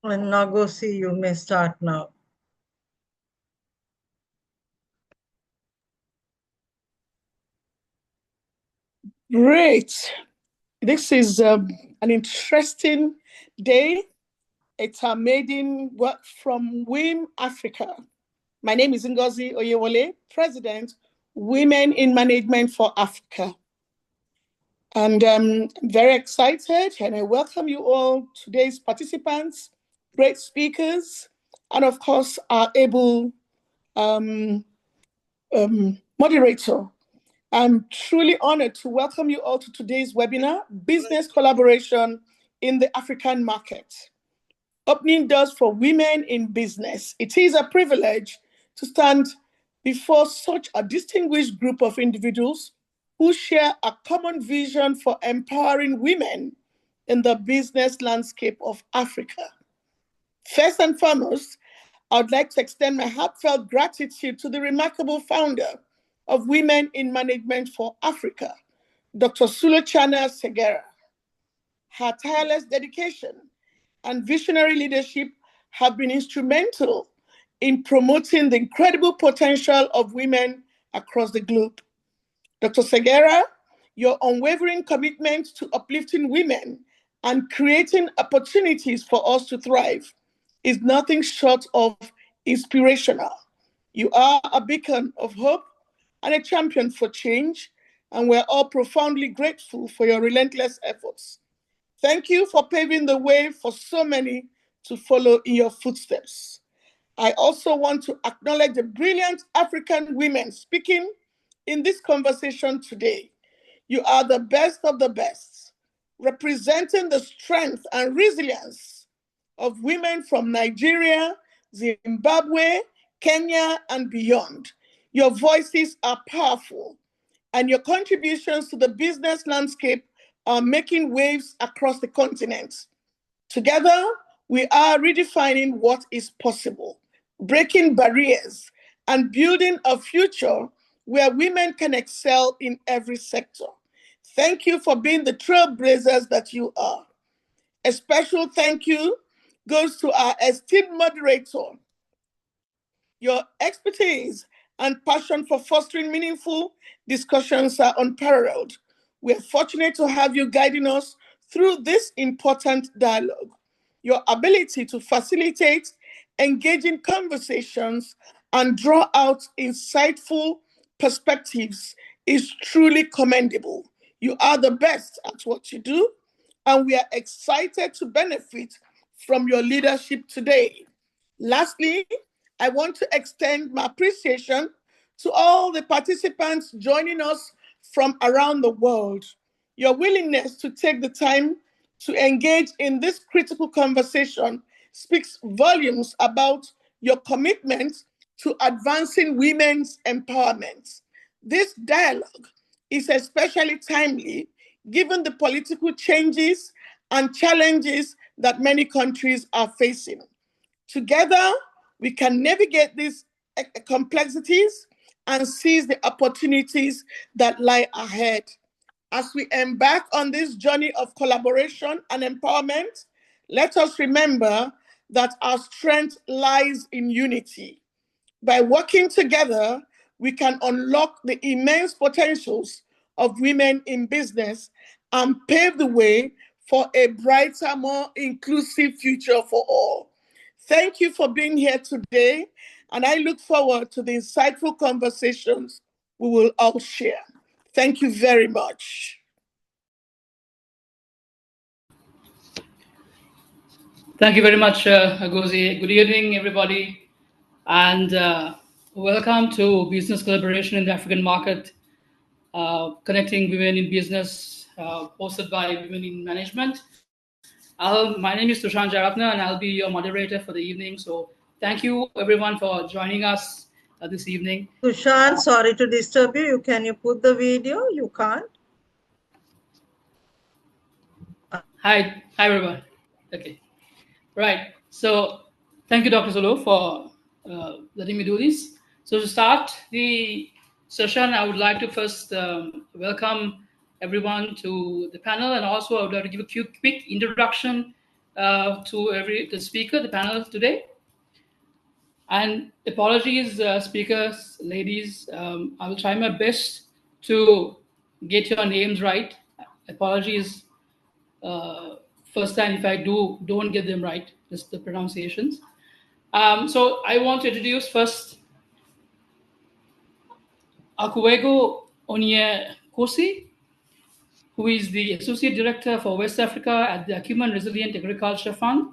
And Nagosi, you may start now. Great. This is an interesting day. It's our maiden work from WIM Africa. My name is Ngozi Oyewole, President, Women in Management for Africa. And I'm very excited, and I welcome you all, today's participants, great speakers, and of course, our able moderator. I'm truly honored to welcome you all to today's webinar, Business Collaboration in the African Market. Opening doors for women in business. It is a privilege to stand before such a distinguished group of individuals who share a common vision for empowering women in the business landscape of Africa. First and foremost, I would like to extend my heartfelt gratitude to the remarkable founder of Women in Management for Africa, Dr. Sulochana Segera. Her tireless dedication and visionary leadership have been instrumental in promoting the incredible potential of women across the globe. Dr. Segera, your unwavering commitment to uplifting women and creating opportunities for us to thrive is nothing short of inspirational. You are a beacon of hope and a champion for change, and we're all profoundly grateful for your relentless efforts. Thank you for paving the way for so many to follow in your footsteps. I also want to acknowledge the brilliant African women speaking in this conversation today. You are the best of the best, representing the strength and resilience of women from Nigeria, Zimbabwe, Kenya, and beyond. Your voices are powerful, and your contributions to the business landscape are making waves across the continent. Together, we are redefining what is possible, breaking barriers, and building a future where women can excel in every sector. Thank you for being the trailblazers that you are. A special thank you goes to our esteemed moderator. Your expertise and passion for fostering meaningful discussions are unparalleled. We are fortunate to have you guiding us through this important dialogue. Your ability to facilitate engaging conversations and draw out insightful perspectives is truly commendable. You are the best at what you do, and we are excited to benefit from your leadership today. Lastly, I want to extend my appreciation to all the participants joining us from around the world. Your willingness to take the time to engage in this critical conversation speaks volumes about your commitment to advancing women's empowerment. This dialogue is especially timely given the political changes and challenges that many countries are facing. Together, we can navigate these complexities and seize the opportunities that lie ahead. As we embark on this journey of collaboration and empowerment, let us remember that our strength lies in unity. By working together, we can unlock the immense potentials of women in business and pave the way for a brighter, more inclusive future for all. Thank you for being here today, and I look forward to the insightful conversations we will all share. Thank you very much. Thank you very much, Agozi. Good evening, everybody, and welcome to Business Collaboration in the African Market, Connecting Women in Business, hosted by Women in Management. My name is Tushan Jaratna, and I'll be your moderator for the evening. So thank you, everyone, for joining us this evening. Tushan, sorry to disturb you. Can you put the video? You can't. Hi, everyone. Okay, right. So thank you, Dr. Solo, for letting me do this. So to start the session, I would like to first welcome everyone to the panel, and also I would like to give a quick introduction to the speaker, the panel today. And apologies, speakers, ladies. I will try my best to get your names right. Apologies first time if I don't get them right, just the pronunciations. So I want to introduce first Akuwego Onyekosi, who is the Associate Director for West Africa at the Acumen Resilient Agriculture Fund.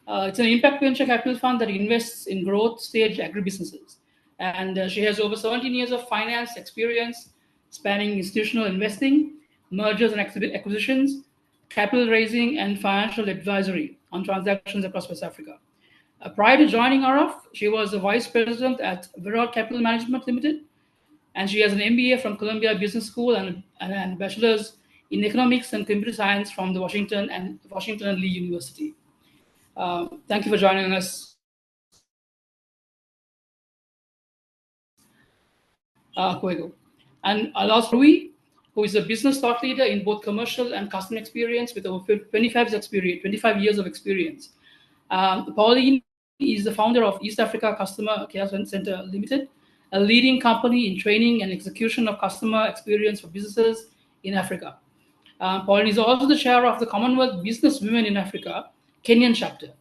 It's an impact venture capital fund that invests in growth stage agribusinesses. And she has over 17 years of finance experience spanning institutional investing, mergers and acquisitions, capital raising, and financial advisory on transactions across West Africa. Prior to joining RF, she was the vice president at Viral Capital Management Limited, and she has an MBA from Columbia Business School and a bachelor's in economics and computer science from the Washington and Lee University. Thank you for joining us, Kuego. And Alas Rui, who is a business thought leader in both commercial and customer experience with over 25 years of experience. Pauline is the founder of East Africa Customer Care Center Limited, a leading company in training and execution of customer experience for businesses in Africa. Pauline is also the chair of the Commonwealth Business Women in Africa, Kenyan chapter.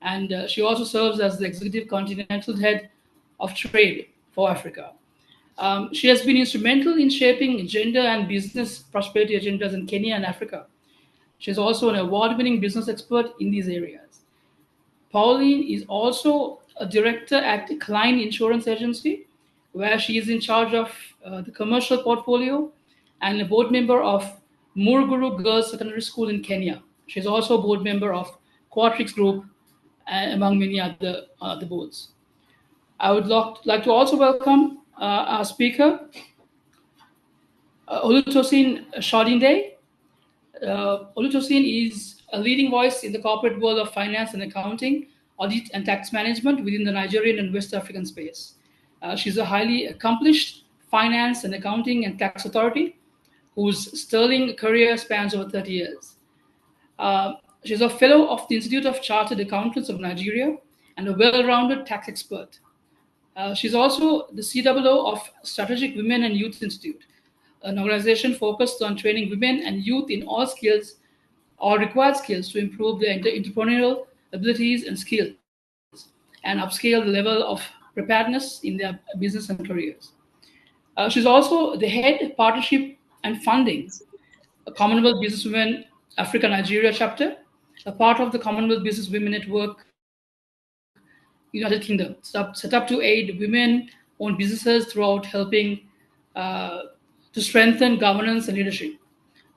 And she also serves as the executive continental head of trade for Africa. She has been instrumental in shaping gender and business prosperity agendas in Kenya and Africa. She is also an award-winning business expert in these areas. Pauline is also a director at Klein Insurance Agency, where she is in charge of the commercial portfolio and a board member of Muruguru Girls Secondary School in Kenya. She is also a board member of Quatrix Group, among many other the boards. I would like to also welcome our speaker, Olutosin Shadinde. Olutosin is a leading voice in the corporate world of finance and accounting, audit and tax management within the Nigerian and West African space. She's a highly accomplished finance and accounting and tax authority whose sterling career spans over 30 years. She's a fellow of the Institute of Chartered Accountants of Nigeria and a well-rounded tax expert. She's also the COO of Strategic Women and Youth Institute, an organization focused on training women and youth in all skills or required skills to improve their entrepreneurial abilities and skills and upscale the level of preparedness in their business and careers. She's also the head partnership and funding Commonwealth Businesswomen Africa Nigeria chapter, a part of the Commonwealth Business Women Network United Kingdom, set up to aid women-owned businesses throughout helping to strengthen governance and leadership,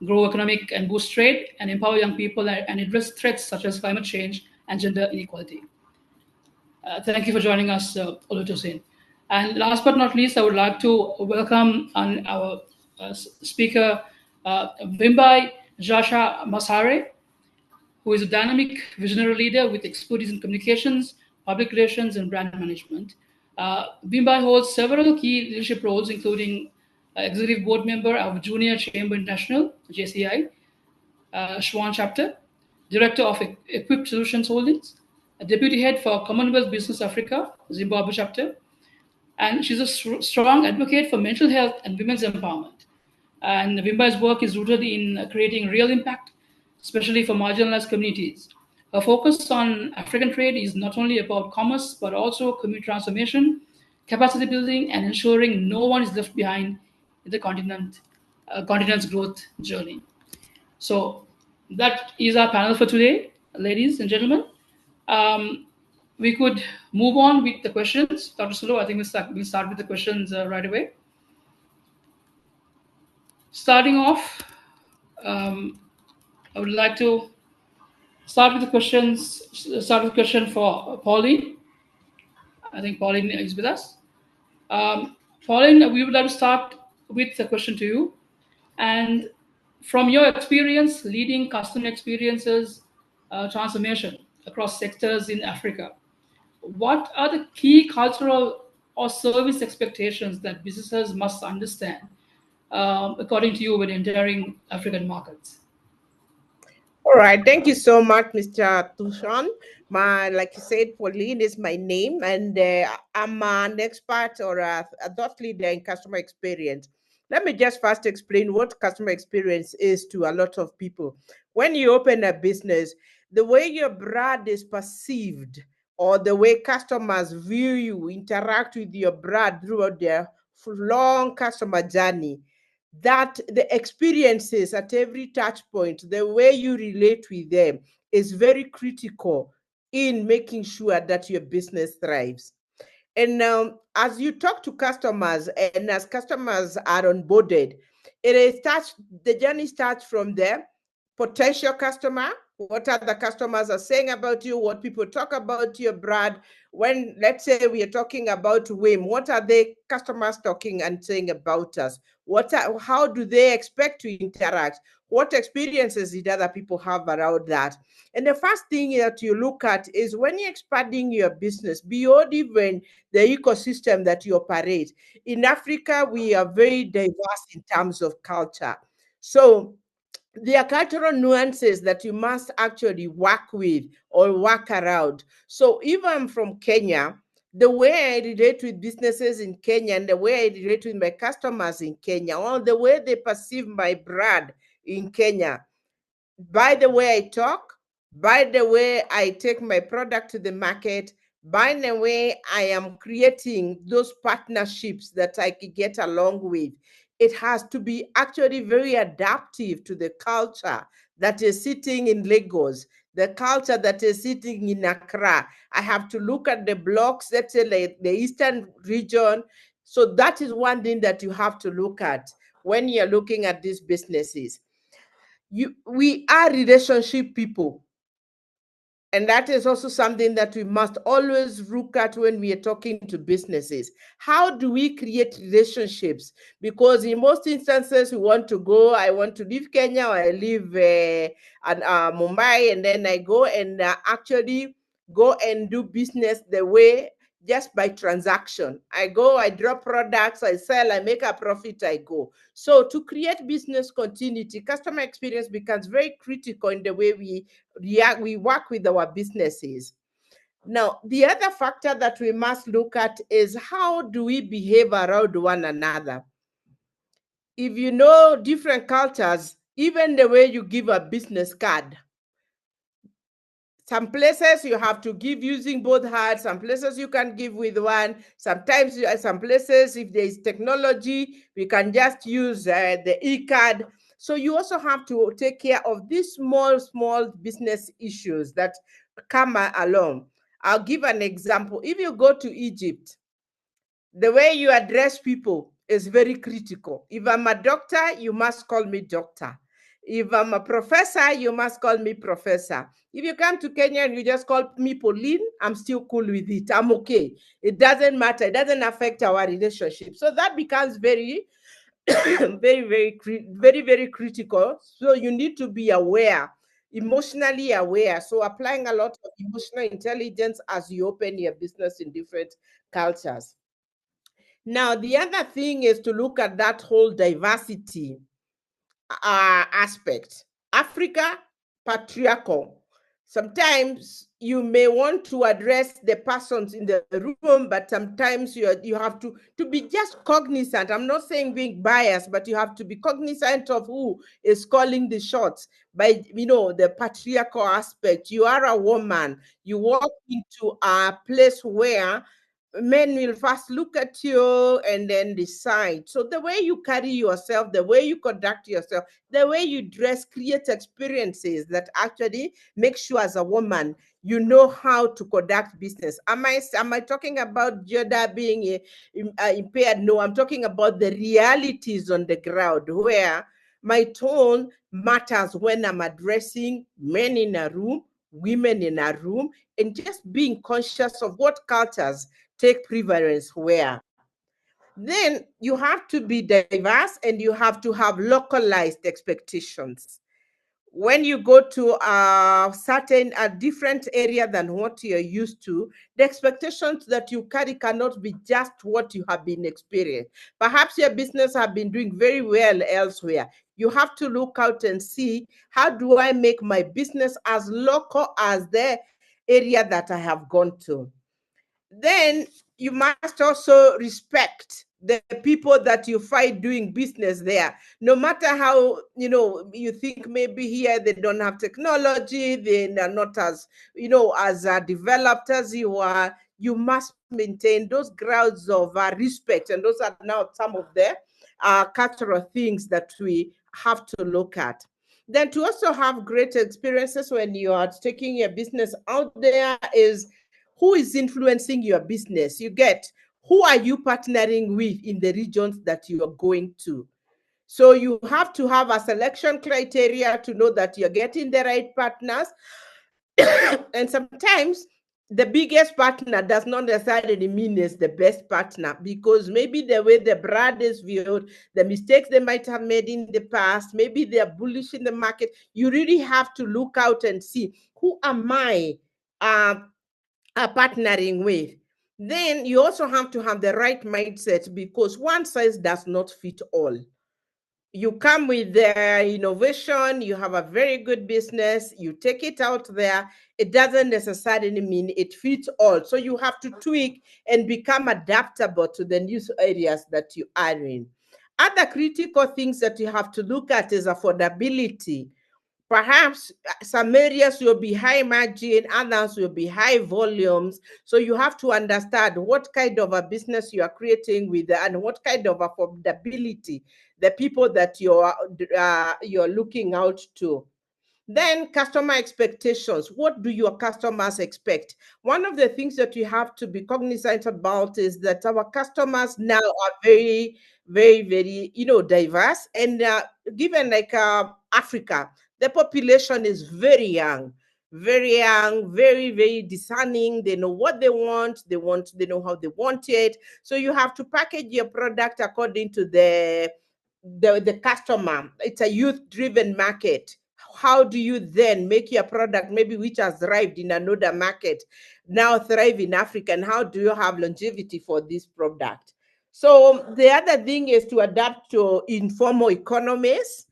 grow economic and boost trade, and empower young people and address threats such as climate change and gender inequality. Thank you for joining us, Olutosin. And last but not least, I would like to welcome our speaker, Wimbai Jasha Masare, who is a dynamic visionary leader with expertise in communications, public relations, and brand management. Wimbai holds several key leadership roles, including executive board member of Junior Chamber International, JCI, Schwan chapter, director of Equipped Solutions Holdings, a deputy head for Commonwealth Business Africa, Zimbabwe chapter, and she's a strong advocate for mental health and women's empowerment. And Wimbai's work is rooted in creating real impact, especially for marginalized communities. Her focus on African trade is not only about commerce, but also community transformation, capacity building, and ensuring no one is left behind in the continent's growth journey. So that is our panel for today, ladies and gentlemen. We could move on with the questions. Dr. Sulu, I think we'll start with the questions right away. Starting off, I would like to start with the questions. Start with a question for Pauline. I think Pauline is with us. Pauline, we would like to start with a question to you. And from your experience leading customer experiences transformation across sectors in Africa, what are the key cultural or service expectations that businesses must understand, according to you, when entering African markets? All right, thank you so much, Mr. Tushan. Like you said, Pauline is my name, and I'm an expert or a thought leader in customer experience. Let me just first explain what customer experience is to a lot of people. When you open a business, the way your brand is perceived, or the way customers view you, interact with your brand throughout their long customer journey, that the experiences at every touch point, the way you relate with them is very critical in making sure that your business thrives. And as you talk to customers and as customers are onboarded, the journey starts from the potential customer, what other customers are saying about you, what people talk about your brand. When, let's say, we are talking about WIM, what are the customers talking and saying about us? How do they expect to interact? What experiences did other people have around that? And the first thing that you look at is when you're expanding your business beyond even the ecosystem that you operate. In Africa, we are very diverse in terms of culture. So there are cultural nuances that you must actually work with or work around. So if I'm from Kenya, the way I relate with businesses in Kenya and the way I relate with my customers in Kenya, or the way they perceive my brand in Kenya, by the way I talk, by the way I take my product to the market, by the way I am creating those partnerships that I could get along with. It has to be actually very adaptive to the culture that is sitting in Lagos, the culture that is sitting in Accra. I have to look at the blocks, let's say like the eastern region. So that is one thing that you have to look at when you're looking at these businesses. We are relationship people, and that is also something that we must always look at when we are talking to businesses. How do we create relationships? Because in most instances, I want to leave Kenya, or I leave Mumbai, and then I go and actually go and do business the way, just by transaction. I go, I drop products, I sell, I make a profit, I go. So to create business continuity, customer experience becomes very critical in the way we work with our businesses. Now, the other factor that we must look at is how do we behave around one another? If you know different cultures, even the way you give a business card, some places you have to give using both hands, some places you can give with one. Sometimes, some places, if there is technology, we can just use the e-card. So you also have to take care of these small business issues that come along. I'll give an example. If you go to Egypt, the way you address people is very critical. If I'm a doctor, you must call me doctor. If I'm a professor, you must call me professor. If you come to Kenya and you just call me Pauline, I'm still cool with it. I'm okay. It doesn't matter. It doesn't affect our relationship. So that becomes very, very critical. So you need to be aware, emotionally aware. So applying a lot of emotional intelligence as you open your business in different cultures. Now, the other thing is to look at that whole diversity aspect. Africa, patriarchal. Sometimes you may want to address the persons in the room, but sometimes you have to be just cognizant. I'm not saying being biased, but you have to be cognizant of who is calling the shots. By the patriarchal aspect, you are a woman. You walk into a place where men will first look at you and then decide. So the way you carry yourself, the way you conduct yourself, the way you dress creates experiences that actually make sure as a woman you know how to conduct business. Am I talking about gender being impaired? No, I'm talking about the realities on the ground where my tone matters when I'm addressing men in a room, women in a room, and just being conscious of what cultures take preference where. Then you have to be diverse and you have to have localized expectations. When you go to a different area than what you're used to, the expectations that you carry cannot be just what you have been experienced. Perhaps your business have been doing very well elsewhere. You have to look out and see, how do I make my business as local as the area that I have gone to? Then you must also respect the people that you find doing business there. No matter how, you think maybe here they don't have technology, they are not as, as developed as you are. You must maintain those grounds of respect, and those are now some of the cultural things that we have to look at. Then to also have great experiences when you are taking your business out there is, who is influencing your business? You get, who are you partnering with in the regions that you are going to? So you have to have a selection criteria to know that you're getting the right partners. And sometimes the biggest partner does not necessarily mean is the best partner, because maybe the way the brand is viewed, the mistakes they might have made in the past, maybe they're bullish in the market. You really have to look out and see, who am I are partnering with. Then you also have to have the right mindset, because one size does not fit all. You come with the innovation, you have a very good business, you take it out there, it doesn't necessarily mean it fits all. So you have to tweak and become adaptable to the new areas that you are in. Other critical things that you have to look at is affordability. Perhaps some areas will be high margin, others will be high volumes. So you have to understand what kind of a business you are creating with, and what kind of affordability the people that you're looking out to. Then customer expectations. What do your customers expect? One of the things that you have to be cognizant about is that our customers now are very, very, very, diverse. And given like Africa, the population is very young, very, very discerning. They know what they know how they want it. So you have to package your product according to the customer. It's a youth-driven market. How do you then make your product, maybe which has thrived in another market, now thrive in Africa? And how do you have longevity for this product? So the other thing is to adapt to informal economies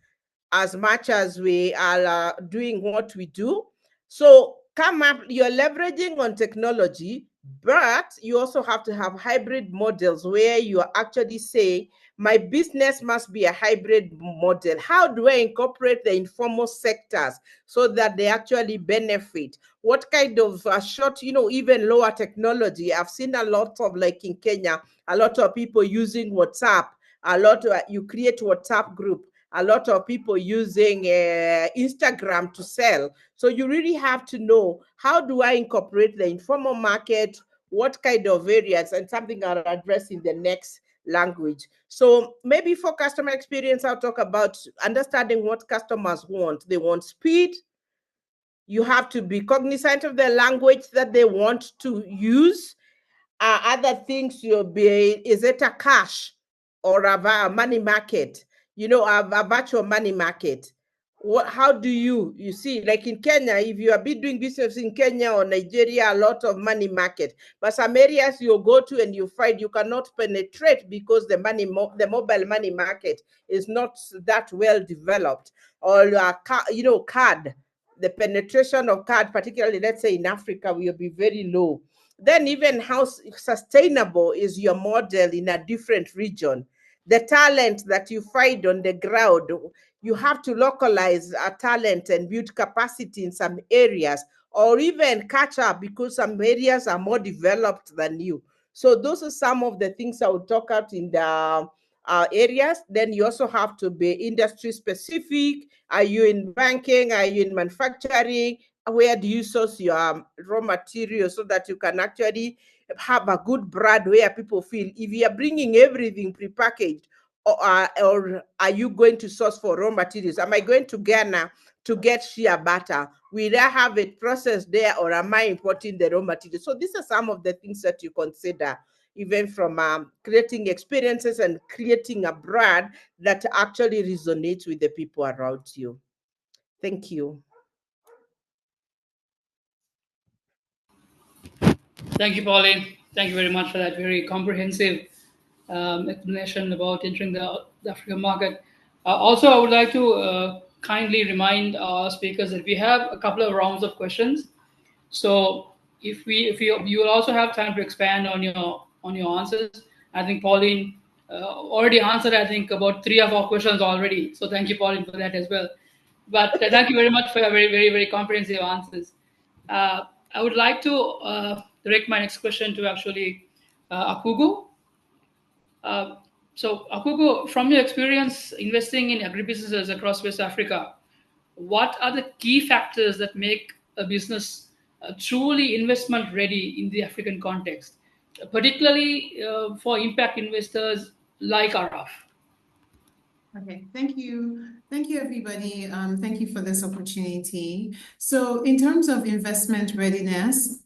as much as we are doing what we do. So come up, you're leveraging on technology, but you also have to have hybrid models where you are actually saying, my business must be a hybrid model. How do I incorporate the informal sectors so that they actually benefit? What kind of short, even lower technology? I've seen a lot of, like in Kenya, a lot of people using WhatsApp. A lot of, you create WhatsApp group. A lot of people using Instagram to sell. So you really have to know, how do I incorporate the informal market? What kind of areas? And something I'll address in the next language. So maybe for customer experience, I'll talk about understanding what customers want. They want speed. You have to be cognizant of the language that they want to use. Other things will be, is it a cash or a money market? A virtual money market. How do you see, like in Kenya, if you are doing business in Kenya or Nigeria, a lot of money market, but some areas you go to and you find you cannot penetrate because the mobile money market is not that well developed, or card, the penetration of card, particularly let's say in Africa, will be very low. Then even how sustainable is your model in a different region? The talent that you find on the ground, you have to localize a talent and build capacity in some areas, or even catch up because some areas are more developed than you. So those are some of the things I would talk about in the areas. Then you also have to be industry specific. Are you in banking? Are you in manufacturing? Where do you source your raw material so that you can actually have a good brand where people feel, if you are bringing everything prepackaged, or are you going to source for raw materials? Am I going to Ghana to get shea butter? Will I have it processed there, or am I importing the raw materials? So these are some of the things that you consider, even from creating experiences and creating a brand that actually resonates with the people around you. Thank you. Thank you, Pauline. Thank you very much for that very comprehensive explanation about entering the African market. Also, I would like to kindly remind our speakers that we have a couple of rounds of questions. So if you will also have time to expand on your answers. I think Pauline already answered, I think, about three of our questions already. So thank you, Pauline, for that as well. But thank you very much for your very comprehensive answers. Uh, I would like to direct my next question to actually Akugo. Uh, so, Akugo, from your experience investing in agribusinesses across West Africa, what are the key factors that make a business truly investment ready in the African context, particularly for impact investors like Araf? Okay, thank you. Thank you, everybody. Thank you for this opportunity. So in terms of investment readiness,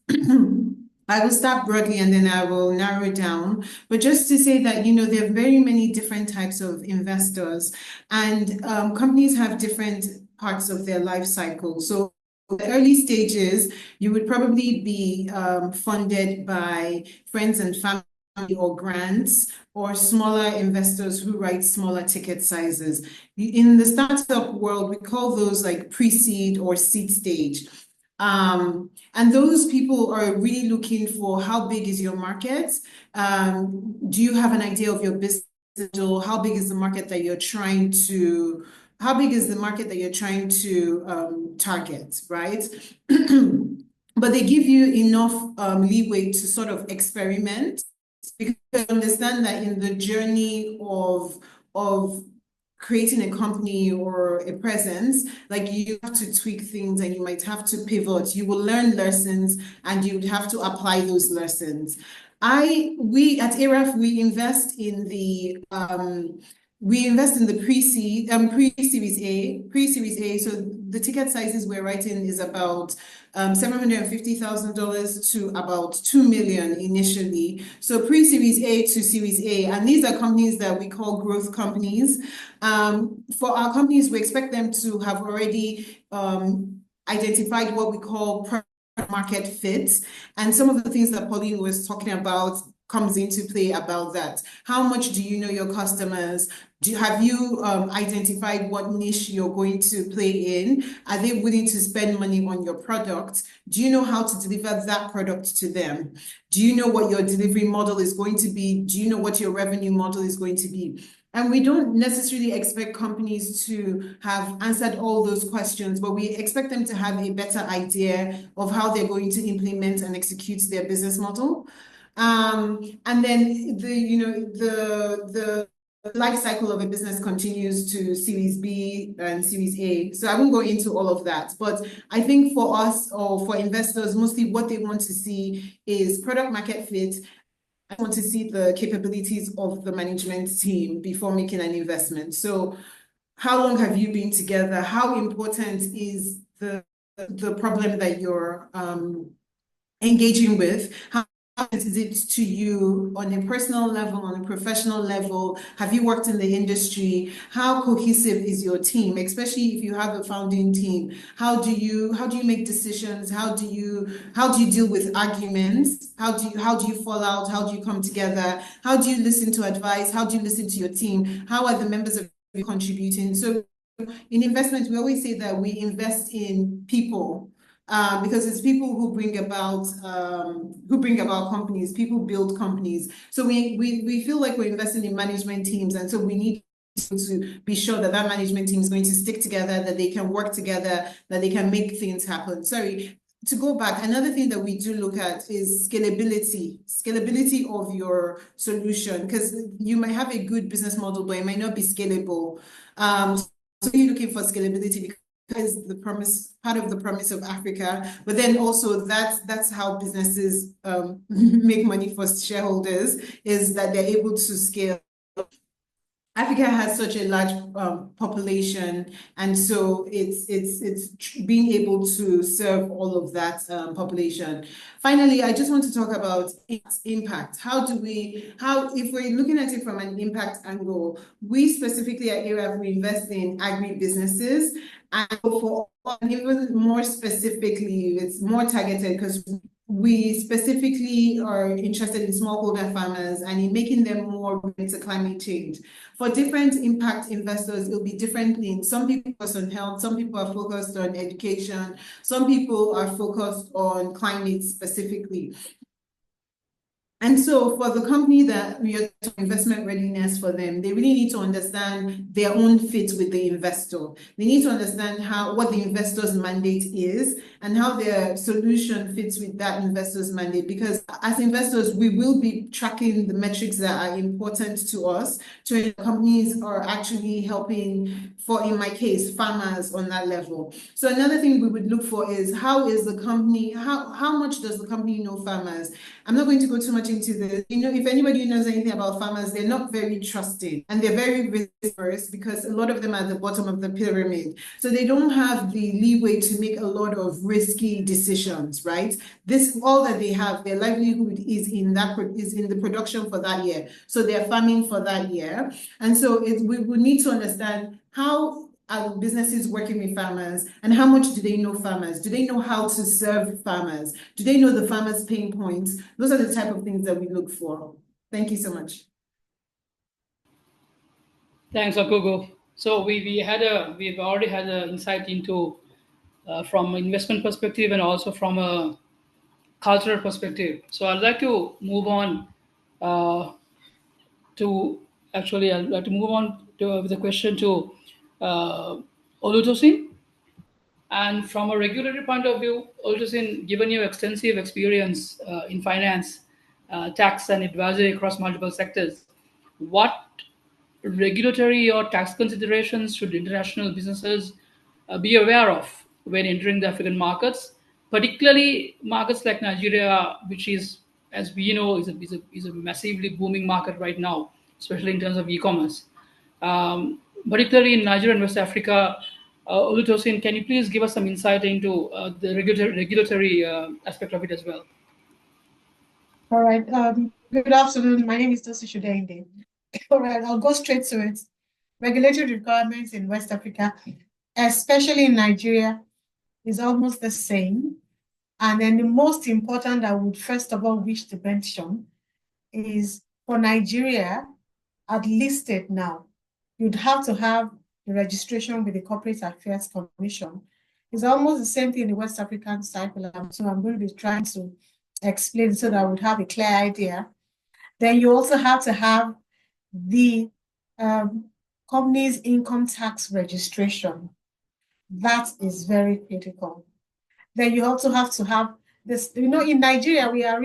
I will start broadly and then I will narrow it down. But just to say that, there are very many different types of investors, and companies have different parts of their life cycle. So the early stages, you would probably be funded by friends and family or grants, or smaller investors who write smaller ticket sizes. In the startup world, we call those like pre-seed or seed stage. And those people are really looking for how big is your market? Do you have an idea of your business? How big is the market that you're trying to, target, right? But they give you enough leeway to sort of experiment, because I understand that in the journey of creating a company or a presence, like you have to tweak things and you might have to pivot. You will learn lessons and you would have to apply those lessons. We at ARAF, we invest in the pre-series A. So the ticket sizes we're writing is about $750,000 to about $2 million initially. So pre-series A to series A, and these are companies that we call growth companies. For our companies, we expect them to have already identified what we call market fit. And some of the things that Pauline was talking about comes into play about that. How much do you know your customers? Have you identified what niche you're going to play in? Are they willing to spend money on your product? Do you know how to deliver that product to them? Do you know what your delivery model is going to be? Do you know what your revenue model is going to be? And we don't necessarily expect companies to have answered all those questions, but we expect them to have a better idea of how they're going to implement and execute their business model. And then the life cycle of a business continues to Series B and Series A. So I won't go into all of that, but I think for us, or for investors, mostly what they want to see is product market fit. I want to see the capabilities of the management team before making an investment. So how long have you been together? How important is the problem that you're engaging with? How is it to you on a personal level, on a professional level? Have you worked in the industry? How cohesive is your team, especially if you have a founding team? How do you make decisions? How do you deal with arguments? How do you fall out? How do you come together? How do you listen to advice? How do you listen to your team? How are the members of you contributing? So in investment, we always say that we invest in people. Because it's people who bring about companies. People build companies. So we feel like we're investing in management teams, and so we need to be sure that management team is going to stick together, that they can work together, that they can make things happen. Sorry, to go back, another thing that we do look at is scalability of your solution, because you might have a good business model, but it might not be scalable. So you're looking for scalability, because is the promise, part of the promise of Africa, but then also that's how businesses make money for shareholders, is that they're able to scale. Africa has such a large population, and so it's being able to serve all of that population. Finally, I just want to talk about impact. If we're looking at it from an impact angle, we specifically at ARAF, we invest in agribusinesses, and even more specifically, it's more targeted because we specifically are interested in smallholder farmers and in making them more ready to climate change. For different impact investors, it'll be different things. Some people focus on health, some people are focused on education, some people are focused on climate specifically. And so for the company that we are doing investment readiness for them, they really need to understand their own fit with the investor. They need to understand what the investor's mandate is and how their solution fits with that investor's mandate. Because as investors, we will be tracking the metrics that are important to us, to companies are actually helping, for in my case, farmers on that level. So another thing we would look for is how much does the company know farmers? I'm not going to go too much into this. If anybody knows anything about farmers, they're not very trusted and they're very risk-averse because a lot of them are at the bottom of the pyramid. So they don't have the leeway to make a lot of risky decisions, right? All that they have, their livelihood is in the production for that year. So they're farming for that year. And so we would need to understand how are businesses working with farmers and how much do they know farmers? Do they know how to serve farmers? Do they know the farmers' pain points? Those are the type of things that we look for. Thank you so much. Thanks, Akugo. So we've already had an insight into from an investment perspective and also from a cultural perspective. So I'd like to move on I'd like to move on with the question to Olutosin. And from a regulatory point of view, Olutosin, given your extensive experience in finance, tax, and advisory across multiple sectors, what regulatory or tax considerations should international businesses be aware of when entering the African markets, particularly markets like Nigeria, which is, as we know, is a massively booming market right now, especially in terms of e-commerce. Particularly in Nigeria and West Africa, Olutosin, can you please give us some insight into the regulatory aspect of it as well? All right. Good afternoon. My name is Tosi Shudende. All right, I'll go straight to it. Regulatory requirements in West Africa, especially in Nigeria, is almost the same. And then the most important I would first of all wish to mention is for Nigeria, at listed now, you'd have to have the registration with the Corporate Affairs Commission. It's almost the same thing in the West African cycle. So I'm going to be trying to explain so that I would have a clear idea. Then you also have to have the company's income tax registration. That is very critical. Then you also have to have this, in Nigeria, we are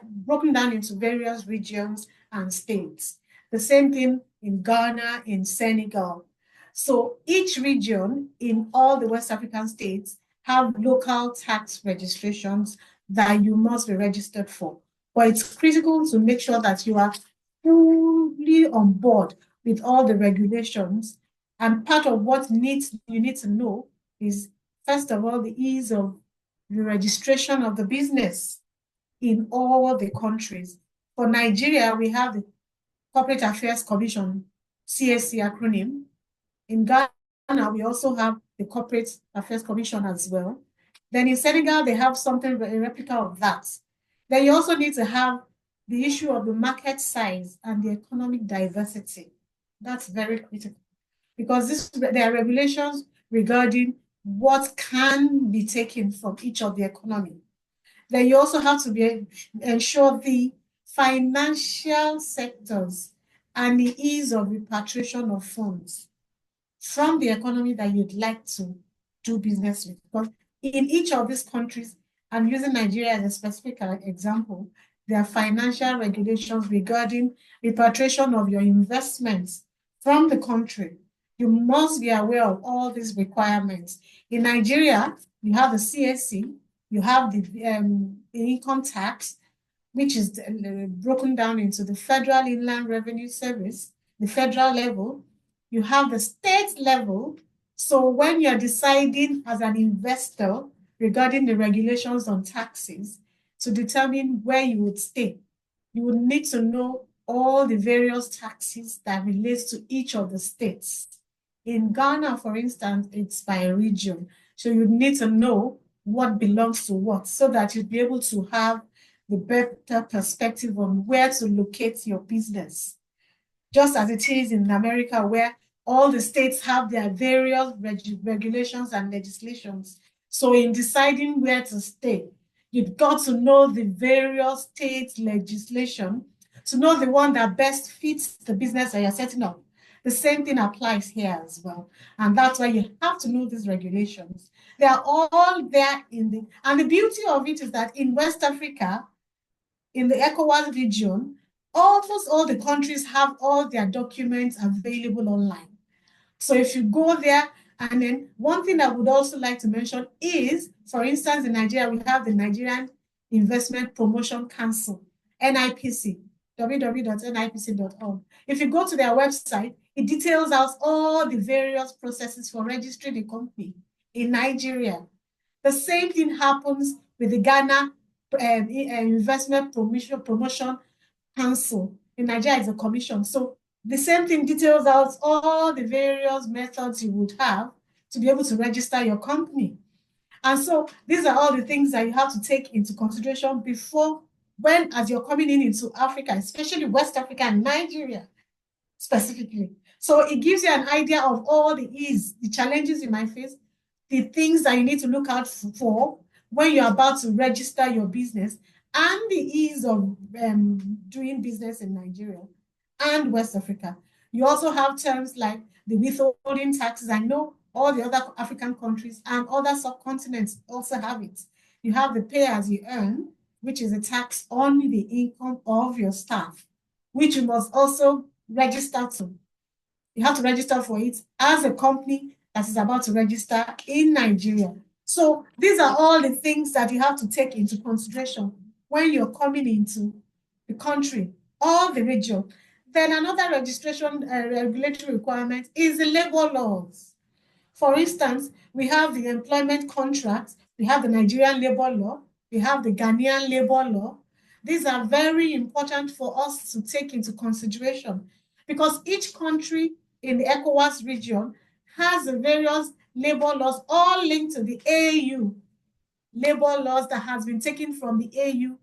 broken down into various regions and states. The same thing in Ghana, in Senegal. So each region in all the West African states have local tax registrations that you must be registered for. But it's critical to make sure that you are fully on board with all the regulations. And part of what you need to know is, first of all, the ease of the registration of the business in all the countries. For Nigeria, we have the Corporate Affairs Commission, CAC acronym. In Ghana, we also have the Corporate Affairs Commission as well. Then in Senegal, they have something, a replica of that. Then you also need to have the issue of the market size and the economic diversity. That's very critical because there are regulations regarding what can be taken from each of the economy. Then you also have to ensure the financial sectors and the ease of repatriation of funds from the economy that you'd like to do business with. Because in each of these countries, I'm using Nigeria as a specific example, there are financial regulations regarding repatriation of your investments from the country. You must be aware of all these requirements. In Nigeria, you have the CAC, you have the income tax, which is broken down into the Federal Inland Revenue Service, the federal level. You have the state level. So when you're deciding as an investor regarding the regulations on taxes to determine where you would stay, you would need to know all the various taxes that relates to each of the states. In Ghana, for instance, it's by region. So you need to know what belongs to what, so that you'll be able to have the better perspective on where to locate your business. Just as it is in America, where all the states have their various regulations and legislations. So in deciding where to stay, you've got to know the various state legislation to know the one that best fits the business that you're setting up. The same thing applies here as well. And that's why you have to know these regulations. They are all there and the beauty of it is that in West Africa, in the ECOWAS region, almost all the countries have all their documents available online. So if you go there, and then one thing I would also like to mention is, for instance, in Nigeria, we have the Nigerian Investment Promotion Council, NIPC, www.nipc.org. If you go to their website, it details out all the various processes for registering a company in Nigeria. The same thing happens with the Ghana Investment Promotion Council. In Nigeria, it's a commission. So the same thing details out all the various methods you would have to be able to register your company. And so these are all the things that you have to take into consideration before, as you're coming into Africa, especially West Africa and Nigeria specifically. So it gives you an idea of all the challenges you might face, the things that you need to look out for when you're about to register your business, and the ease of doing business in Nigeria and West Africa. You also have terms like the withholding taxes. I know all the other African countries and other subcontinents also have it. You have the pay as you earn, which is a tax on the income of your staff, which you must also register to. You have to register for it as a company that is about to register in Nigeria. So these are all the things that you have to take into consideration when you're coming into the country or the region. Then another registration regulatory requirement is the labor laws. For instance, we have the employment contracts, we have the Nigerian labor law, we have the Ghanaian labor law. These are very important for us to take into consideration because each country in the ECOWAS region has the various labor laws all linked to the AU labor laws that has been taken from the AU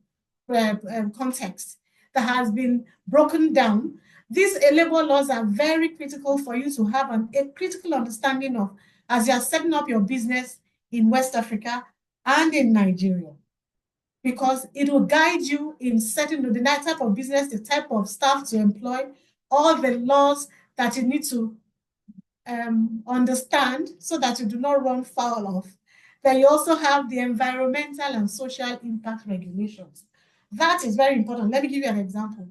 context, that has been broken down. These labor laws are very critical for you to have a critical understanding of as you are setting up your business in West Africa and in Nigeria, because it will guide you in setting the type of business, the type of staff to employ, all the laws that you need to understand so that you do not run foul of. Then you also have the environmental and social impact regulations. That is very important. Let me give you an example.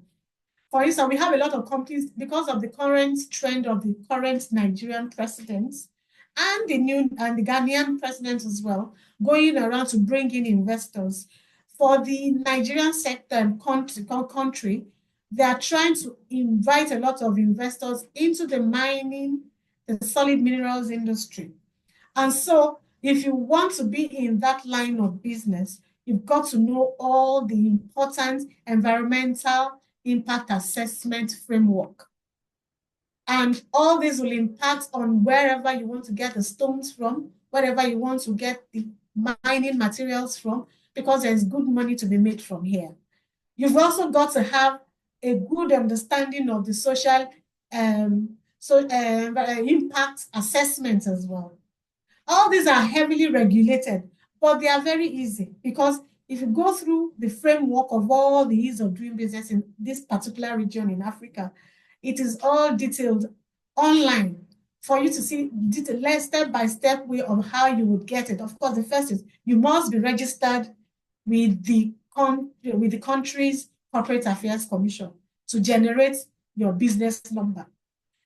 For instance, we have a lot of companies, because of the current trend of the current Nigerian presidents and the Ghanaian president as well, going around to bring in investors. For the Nigerian sector and country, they are trying to invite a lot of investors into the mining, the solid minerals industry. And so if you want to be in that line of business, you've got to know all the important environmental impact assessment framework. And all this will impact on wherever you want to get the stones from, wherever you want to get the mining materials from, because there's good money to be made from here. You've also got to have a good understanding of the social impact assessment as well. All these are heavily regulated, but they are very easy because if you go through the framework of all the ease of doing business in this particular region in Africa, it is all detailed online for you to see detailed step-by-step way of how you would get it. Of course, the first is you must be registered with the country's Corporate Affairs Commission to generate your business number.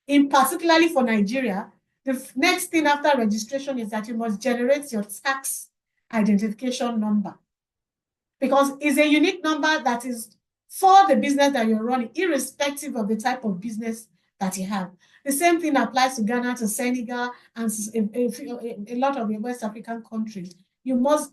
Particularly for Nigeria, the next thing after registration is that you must generate your tax identification number, because it's a unique number that is for the business that you're running, irrespective of the type of business that you have. The same thing applies to Ghana, to Senegal, and a lot of the West African countries. You must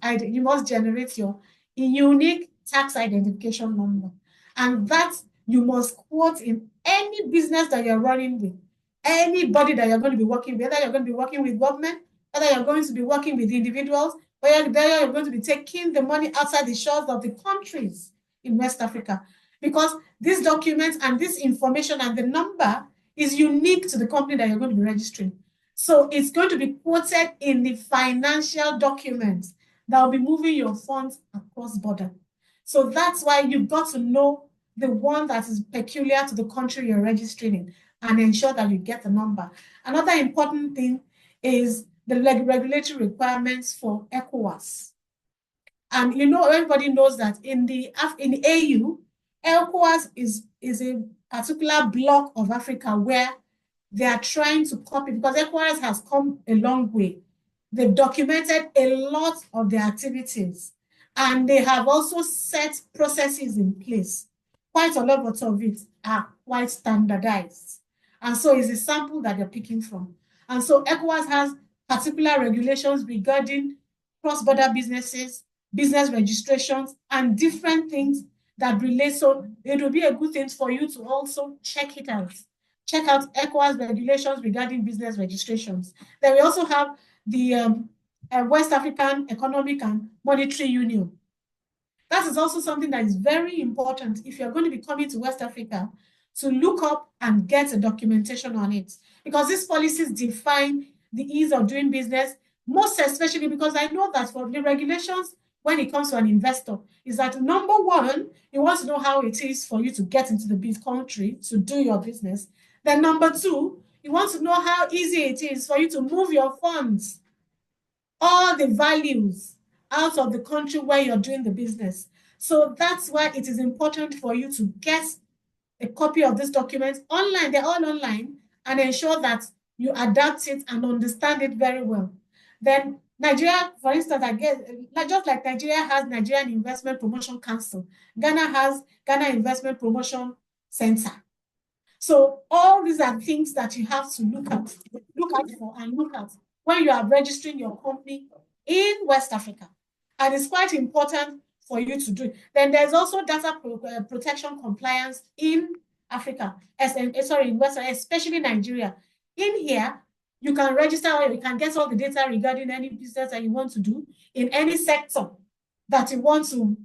generate your unique tax identification number, and that you must quote in any business that you're running with. Anybody that you're going to be working with, whether you're going to be working with government, whether you're going to be working with individuals, where they are going to be taking the money outside the shores of the countries in West Africa, because this document and this information and the number is unique to the company that you're going to be registering. So it's going to be quoted in the financial documents that will be moving your funds across border. So that's why you've got to know the one that is peculiar to the country you're registering in and ensure that you get the number. Another important thing is the regulatory requirements for ECOWAS. And you know, everybody knows that in the AU, ECOWAS is a particular block of Africa where they are trying to copy, because ECOWAS has come a long way. They've documented a lot of their activities, and they have also set processes in place. Quite a lot of it are quite standardized. And so it's a sample that they're picking from. And so ECOWAS has particular regulations regarding cross-border businesses, business registrations, and different things that relate. So it will be a good thing for you to also check it out. Check out ECOWAS regulations regarding business registrations. Then we also have the West African Economic and Monetary Union. That is also something that is very important if you're going to be coming to West Africa, to look up and get a documentation on it. Because these policies define the ease of doing business, most especially because I know that for the regulations, when it comes to an investor, is that number one, you want to know how it is for you to get into the country to do your business. Then number two, you want to know how easy it is for you to move your funds, all the values out of the country where you're doing the business. So that's why it is important for you to get a copy of this document online. They're all online, and ensure that you adapt it and understand it very well. Then Nigeria, for instance, I guess, just like Nigeria has Nigerian Investment Promotion Council, Ghana has Ghana Investment Promotion Center. So all these are things that you have to look out for and look at when you are registering your company in West Africa. And it's quite important for you to do it. Then there's also data protection compliance in Africa, in West Africa, especially Nigeria. In here, you can register or you can get all the data regarding any business that you want to do in any sector that you want to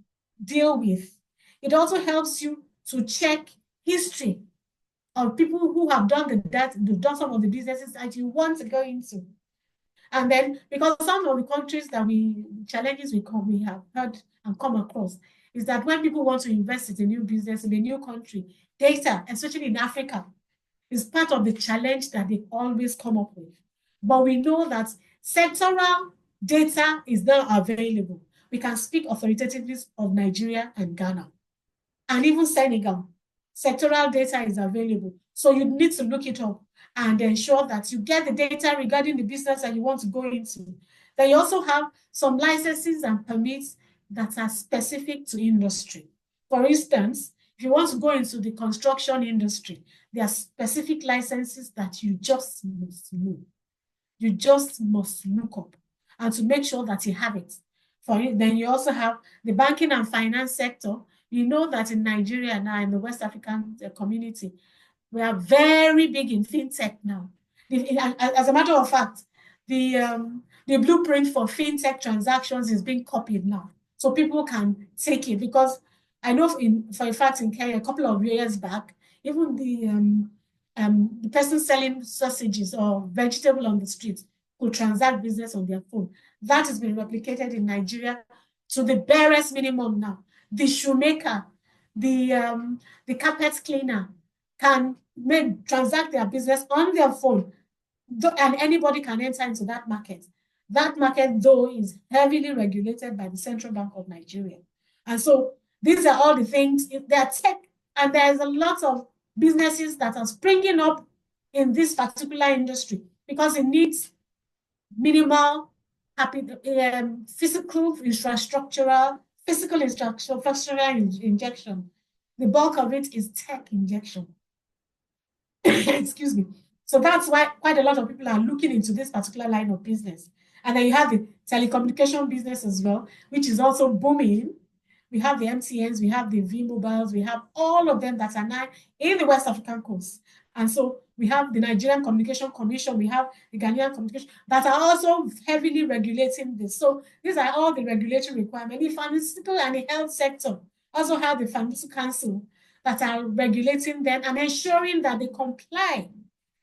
deal with. It also helps you to check history of people who have done done some of the businesses that you want to go into. And then, because some of the countries that challenges we have heard and come across is that when people want to invest in a new business in a new country, data, especially in Africa, is part of the challenge that they always come up with. But we know that sectoral data is now available. We can speak authoritatively of Nigeria and Ghana, and even Senegal. Sectoral data is available. So you need to look it up and ensure that you get the data regarding the business that you want to go into. Then you also have some licenses and permits that are specific to industry. For instance, if you want to go into the construction industry, there are specific licenses that you just must know. You just must look up and to make sure that you have it. Then you also have the banking and finance sector. You know that in Nigeria now, in the West African community, we are very big in fintech now. As a matter of fact, the blueprint for fintech transactions is being copied now. So people can take it, because I know for a fact in Kenya, a couple of years back, even the person selling sausages or vegetable on the street could transact business on their phone. That has been replicated in Nigeria to the barest minimum now. The shoemaker, the carpet cleaner can transact their business on their phone, and anybody can enter into that market. That market, though, is heavily regulated by the Central Bank of Nigeria. And so these are all the things, they are tech, and there's a lot of businesses that are springing up in this particular industry because it needs minimal physical infrastructural injection. The bulk of it is tech injection. Excuse me. So that's why quite a lot of people are looking into this particular line of business. And then you have the telecommunication business as well, which is also booming. We have the MTNs, we have the V mobiles, we have all of them that are now in the West African coast. And so we have the Nigerian Communication Commission, we have the Ghanaian Communication that are also heavily regulating this. So these are all the regulatory requirements. The pharmaceutical and the health sector also have the Pharmaceutical Council that are regulating them and ensuring that they comply.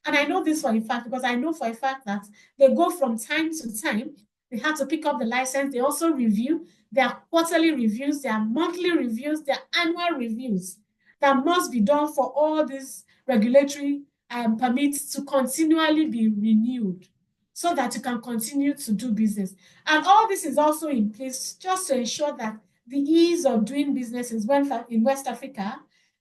And I know this for a fact because I know for a fact that they go from time to time. They have to pick up the license. They also review their quarterly reviews, their monthly reviews, their annual reviews that must be done for all these regulatory permits to continually be renewed so that you can continue to do business. And all this is also in place just to ensure that the ease of doing business in West Africa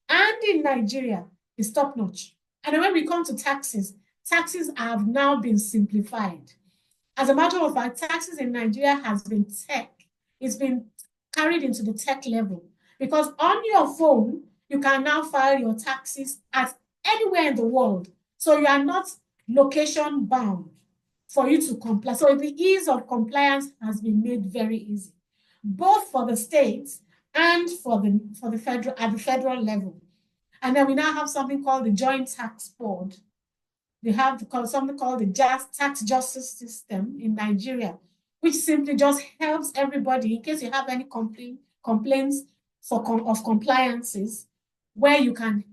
and in Nigeria is top notch. And when we come to taxes, taxes have now been simplified. As a matter of fact, taxes in Nigeria has been tech. It's been carried into the tech level because on your phone, you can now file your taxes at anywhere in the world. So you are not location bound for you to comply. So the ease of compliance has been made very easy, both for the states and for the federal at the federal level. And then we now have something called the Joint Tax Board. They have something called the tax justice system in Nigeria, which simply just helps everybody in case you have any complaints of compliances, where you can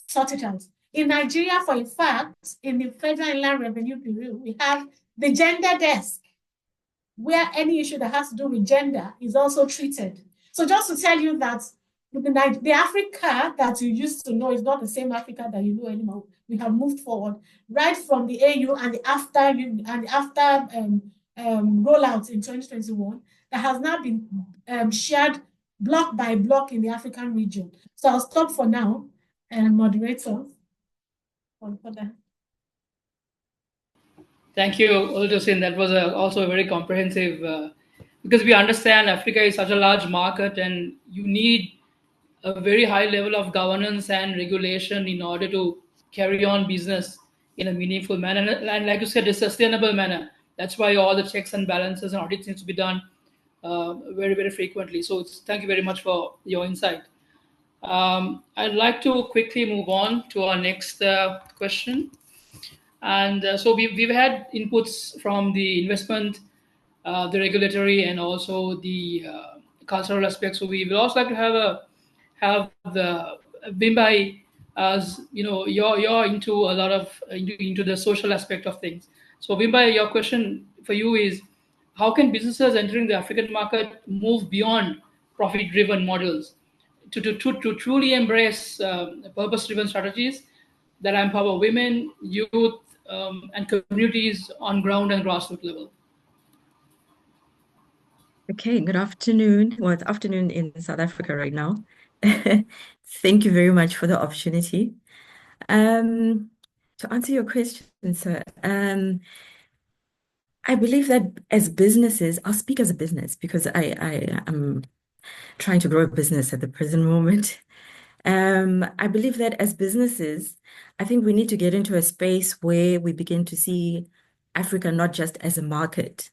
sort it out. In Nigeria, for a fact, in the Federal Inland Revenue Bureau, we have the gender desk, where any issue that has to do with gender is also treated. So just to tell you that the Africa that you used to know is not the same Africa that you know anymore. We have moved forward right from the AU and the after rollout in 2021 that has now been shared block by block in the African region. So I'll stop for now, moderator. For that. Thank you, Oltosin. That was also a very comprehensive, because we understand Africa is such a large market and you need a very high level of governance and regulation in order to carry on business in a meaningful manner. And like you said, a sustainable manner. That's why all the checks and balances and audits needs to be done very, very frequently. So thank you very much for your insight. I'd like to quickly move on to our next question. And so we've had inputs from the investment, the regulatory, and also the cultural aspects. So we will also like to have the Bimbai, as you know, you're into a lot of into the social aspect of things. So Bimbai, your question for you is, how can businesses entering the African market move beyond profit-driven models to truly embrace purpose-driven strategies that empower women, youth, and communities on ground and grassroots level? Okay, good afternoon. Well, it's afternoon in South Africa right now. Thank you very much for the opportunity. To answer your question, sir, I believe that as businesses, I'll speak as a business because I am trying to grow a business at the present moment. I believe that as businesses, I think we need to get into a space where we begin to see Africa not just as a market.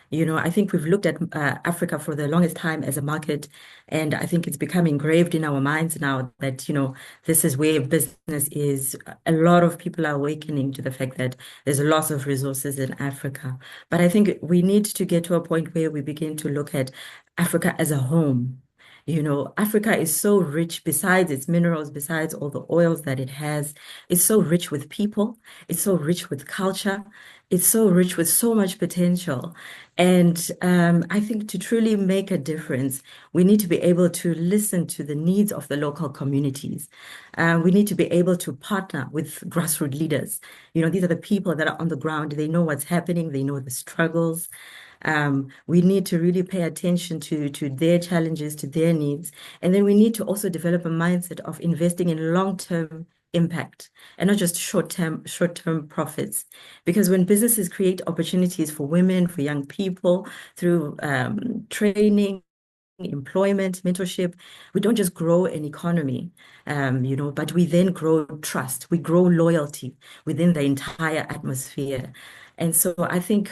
You know, I think we've looked at Africa for the longest time as a market, and I think it's become engraved in our minds now that, you know, this is where business is. A lot of people are awakening to the fact that there's a loss of resources in Africa. But I think we need to get to a point where we begin to look at Africa as a home. You know, Africa is so rich, besides its minerals, besides all the oils that it has. It's so rich with people. It's so rich with culture. It's so rich with so much potential. And I think to truly make a difference, we need to be able to listen to the needs of the local communities. We need to be able to partner with grassroots leaders. You know, these are the people that are on the ground. They know what's happening. They know the struggles. We need to really pay attention to their challenges, to their needs. And then we need to also develop a mindset of investing in long-term impact and not just short-term profits. Because when businesses create opportunities for women, for young people through training, employment, mentorship, we don't just grow an economy, you know, but we then grow trust, we grow loyalty within the entire atmosphere. And so I think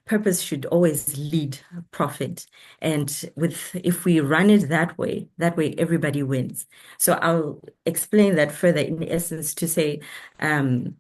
purpose should always lead profit. And if we run it that way everybody wins. So I'll explain that further in essence to say the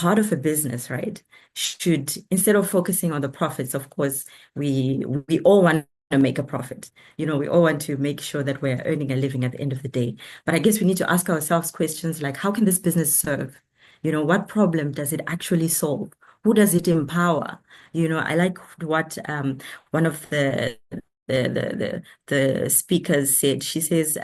heart of a business, right, should, instead of focusing on the profits, of course, we all want to make a profit. We all want to make sure that we're earning a living at the end of the day. But I guess we need to ask ourselves questions like, how can this business serve? What problem does it actually solve? Who does it empower? I like what one of the speakers said. She says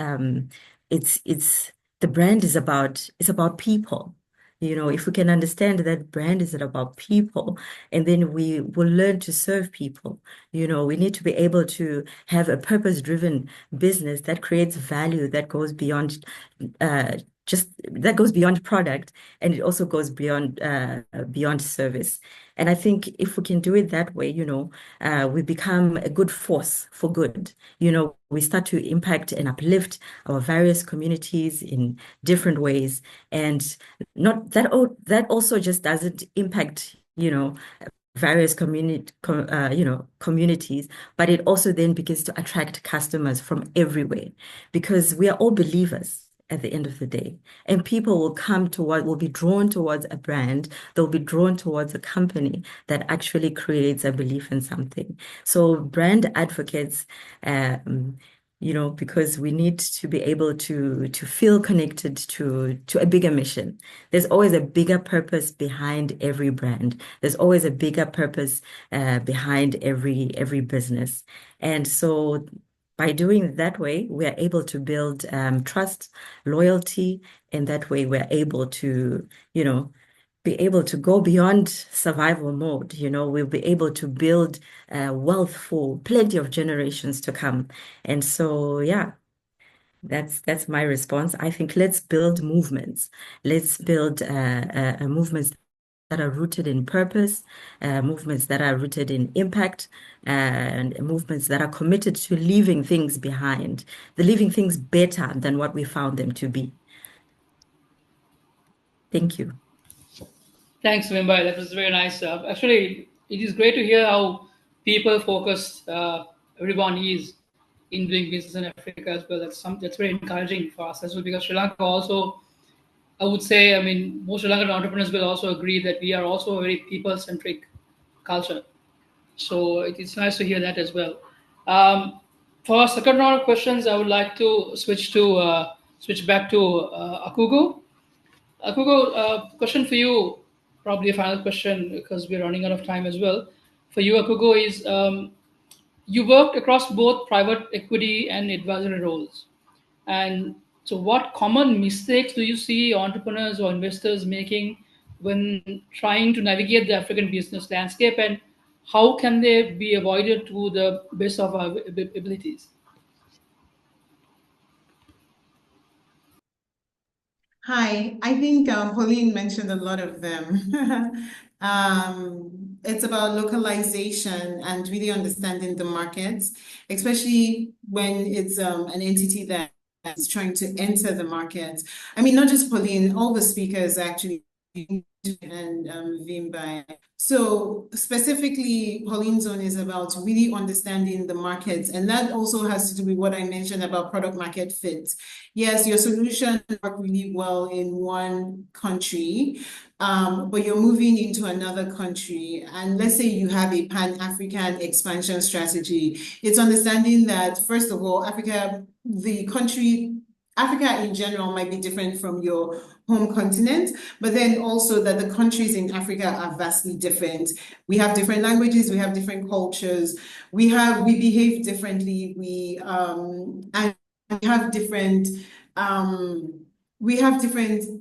it's the brand is about people. If we can understand that brand is about people, and then we will learn to serve people. We need to be able to have a purpose-driven business that creates value that goes beyond product, and it also goes beyond service. And I think if we can do it that way, we become a good force for good. We start to impact and uplift our various communities in different ways. And not that also just doesn't impact, various communities, but it also then begins to attract customers from everywhere, because we are all believers at the end of the day. And people will be drawn towards a brand, they'll be drawn towards a company that actually creates a belief in something. So brand advocates, because we need to be able to feel connected to a bigger mission. There's always a bigger purpose behind every brand. There's always a bigger purpose behind every business. And so by doing it that way, we are able to build trust, loyalty, and that way we're able to, be able to go beyond survival mode. We'll be able to build wealth for plenty of generations to come. And so, yeah, that's my response. I think let's build movements. Let's build movements that are rooted in purpose, movements that are rooted in impact, and movements that are committed to leaving things behind, leaving things better than what we found them to be. Thank you. Thanks, Wimbai. That was very nice. Actually, it is great to hear how people focused everyone is in doing business in Africa as well. That's very encouraging for us as well, because Sri Lanka also, I would say, most Sri Lankan entrepreneurs will also agree that we are also a very people-centric culture. So it's nice to hear that as well. For our second round of questions, I would like to switch back to Akugo. Akugo, question for you, probably a final question because we're running out of time as well. For you, Akugo, is you worked across both private equity and advisory roles. And so what common mistakes do you see entrepreneurs or investors making when trying to navigate the African business landscape, and how can they be avoided to the best of our abilities? Hi, I think Pauline mentioned a lot of them. It's about localization and really understanding the markets, especially when it's an entity that is trying to enter the market. Not just Pauline, all the speakers actually, and Vimbai. So specifically, Pauline's zone is about really understanding the markets. And that also has to do with what I mentioned about product market fit. Yes, your solution work really well in one country, but you're moving into another country. And let's say you have a Pan-African expansion strategy. It's understanding that, first of all, Africa in general might be different from your home continent, but then also that the countries in Africa are vastly different. We have different languages, we have different cultures, we behave differently, and we have different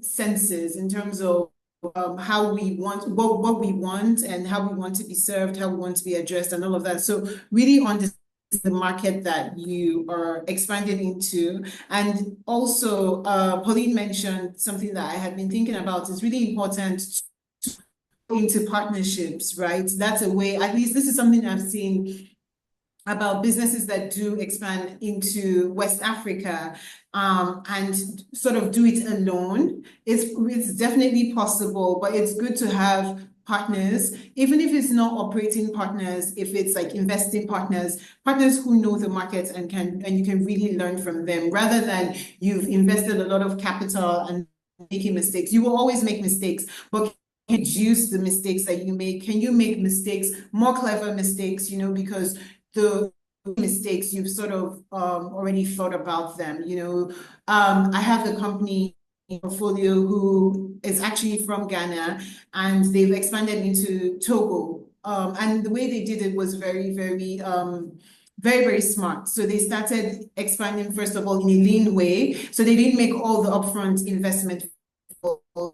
senses in terms of how we want, what we want, and how we want to be served, how we want to be addressed, and all of that. So really understand the market that you are expanding into. And also, Pauline mentioned something that I had been thinking about. It's really important to go into partnerships, right? That's a way, at least this is something I've seen about businesses that do expand into West Africa, and sort of do it alone. It's definitely possible, but it's good to have partners, even if it's not operating partners, if it's like investing partners, partners who know the market and you can really learn from them, rather than you've invested a lot of capital and making mistakes. You will always make mistakes, but reduce the mistakes that you make. Can you make mistakes, more clever mistakes, you know, because the mistakes you've sort of already thought about them, you know. I have a company portfolio who is actually from Ghana, and they've expanded into Togo. And the way they did it was very, very, very smart. So they started expanding, first of all, in a lean way. So they didn't make all the upfront investment.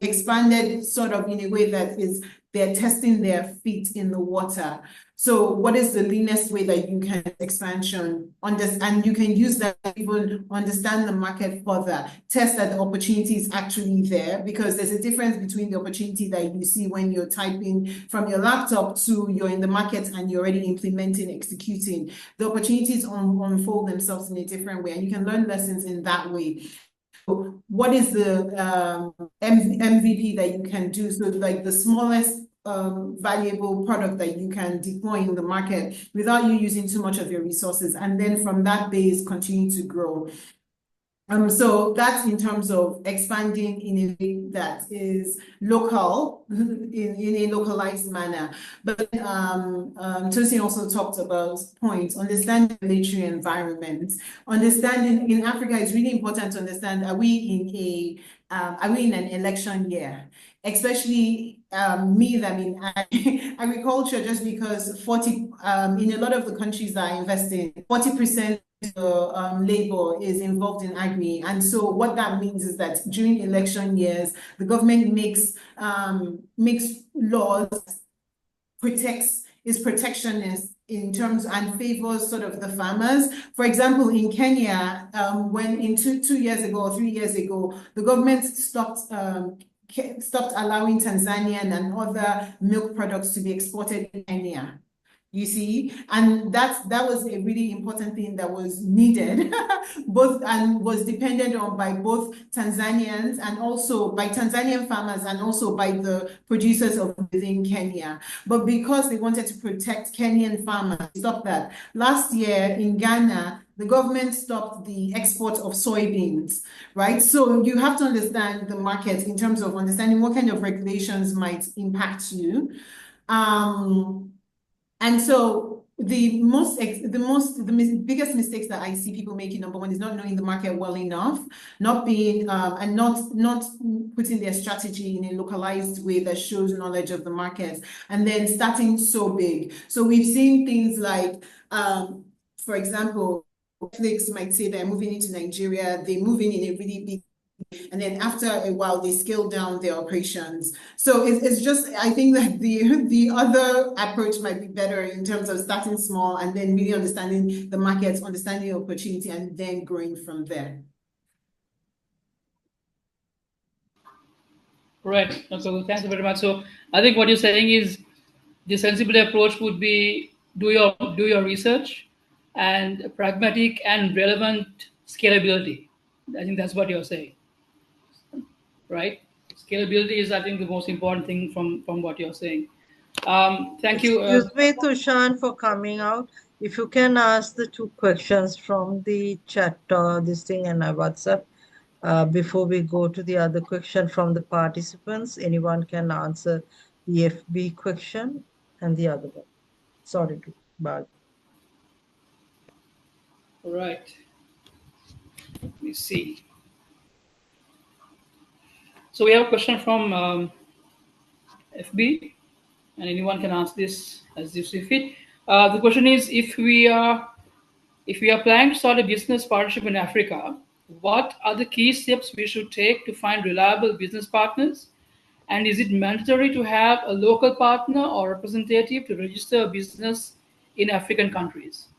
Expanded sort of in a way that is they're testing their feet in the water. So what is the leanest way that you can expansion on this, and you can use that to even understand the market further, test that the opportunity is actually there, because there's a difference between the opportunity that you see when you're typing from your laptop to you're in the market and you're already implementing, executing. The opportunities unfold themselves in a different way, and you can learn lessons in that way. What is the MVP that you can do? So like the smallest valuable product that you can deploy in the market without you using too much of your resources, and then from that base continue to grow. So that's in terms of expanding in a way that is local, in a localized manner. But Tosin also talked about points, understanding the regulatory environment. Understanding in Africa, it's really important to understand, are we in an election year? Especially me, that in agriculture, just because 40 in a lot of the countries that I invest in, 40% labor is involved in agri. And so what that means is that during election years, the government makes laws, is protectionist in terms and favors sort of the farmers. For example, in Kenya, when in 2 years ago or 3 years ago, the government stopped allowing Tanzanian and other milk products to be exported in Kenya. You see, and that was a really important thing that was needed, and was depended on by both Tanzanians and also by Tanzanian farmers and also by the producers of within Kenya. But because they wanted to protect Kenyan farmers, stop that. Last year in Ghana, the government stopped the export of soybeans, right? So you have to understand the market in terms of understanding what kind of regulations might impact you. And so the biggest mistakes that I see people making, number one, is not knowing the market well enough, not being and not putting their strategy in a localized way that shows knowledge of the market, and then starting so big. So we've seen things like, for example, Netflix might say they're moving into Nigeria, they move in a really big, and then after a while they scale down their operations. So it's just, I think that the other approach might be better in terms of starting small and then really understanding the market, understanding the opportunity, and then growing from there. Right. So thank you very much. So I think what you're saying is the sensible approach would be do your research, and pragmatic and relevant scalability. I think that's what you're saying, right? Scalability is, I think, the most important thing from what you're saying. Thank you. Excuse me, Tushan, for coming out. If you can ask the 2 questions from the chat, this thing and WhatsApp, before we go to the other question from the participants. Anyone can answer the FB question and the other one. Sorry to bug. All right. Let me see. So we have a question from FB, and anyone can ask this as you see fit. The question is: if we are planning to start a business partnership in Africa, what are the key steps we should take to find reliable business partners? And is it mandatory to have a local partner or representative to register a business in African countries?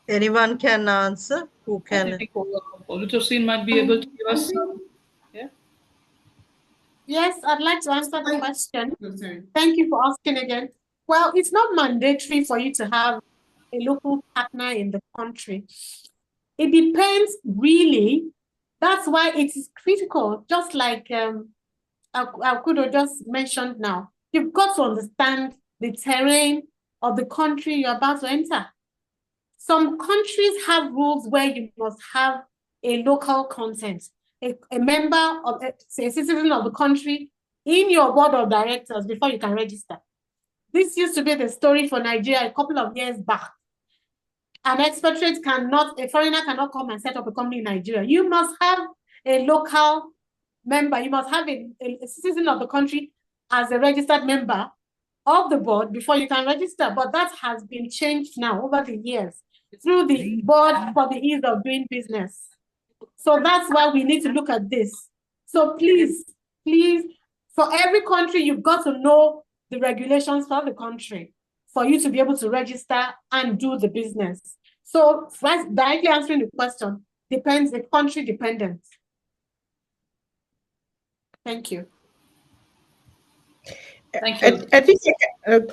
Anyone can answer? Who can? I think Olutosin might be able to give us some. Yeah. Yes, I'd like to answer the question. Thank you for asking again. Well, it's not mandatory for you to have a local partner in the country. It depends, really. That's why it is critical, just like Akudo just mentioned now. You've got to understand the terrain of the country you're about to enter. Some countries have rules where you must have a local content, a member of, say, a citizen of the country in your board of directors before you can register. This used to be the story for Nigeria a couple of years back. An expatriate cannot, a foreigner cannot come and set up a company in Nigeria. You must have a local member. You must have a citizen of the country as a registered member of the board before you can register. But that has been changed now over the years through the board for the ease of doing business. So that's why we need to look at this. So please, for every country, you've got to know the regulations for the country for you to be able to register and do the business. So directly answering the question, depends, the country dependent. Thank you. Thank you. I think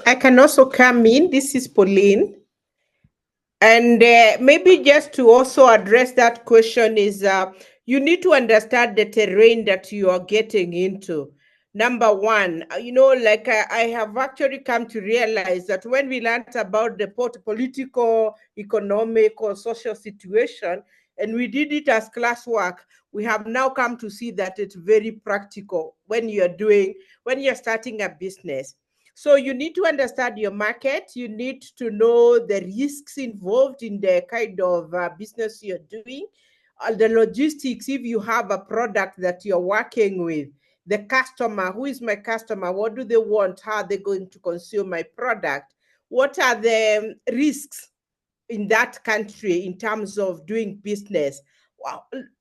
I can also come in. This is Pauline. And maybe just to also address that question is you need to understand the terrain that you are getting into. Number one, like I have actually come to realize that when we learned about the political, economic, or social situation, and we did it as classwork, we have now come to see that it's very practical when you're starting a business. So you need to understand your market. You need to know the risks involved in the kind of business you're doing, the logistics. If you have a product that you're working with, the customer, who is my customer? What do they want? How are they going to consume my product? What are the risks in that country in terms of doing business?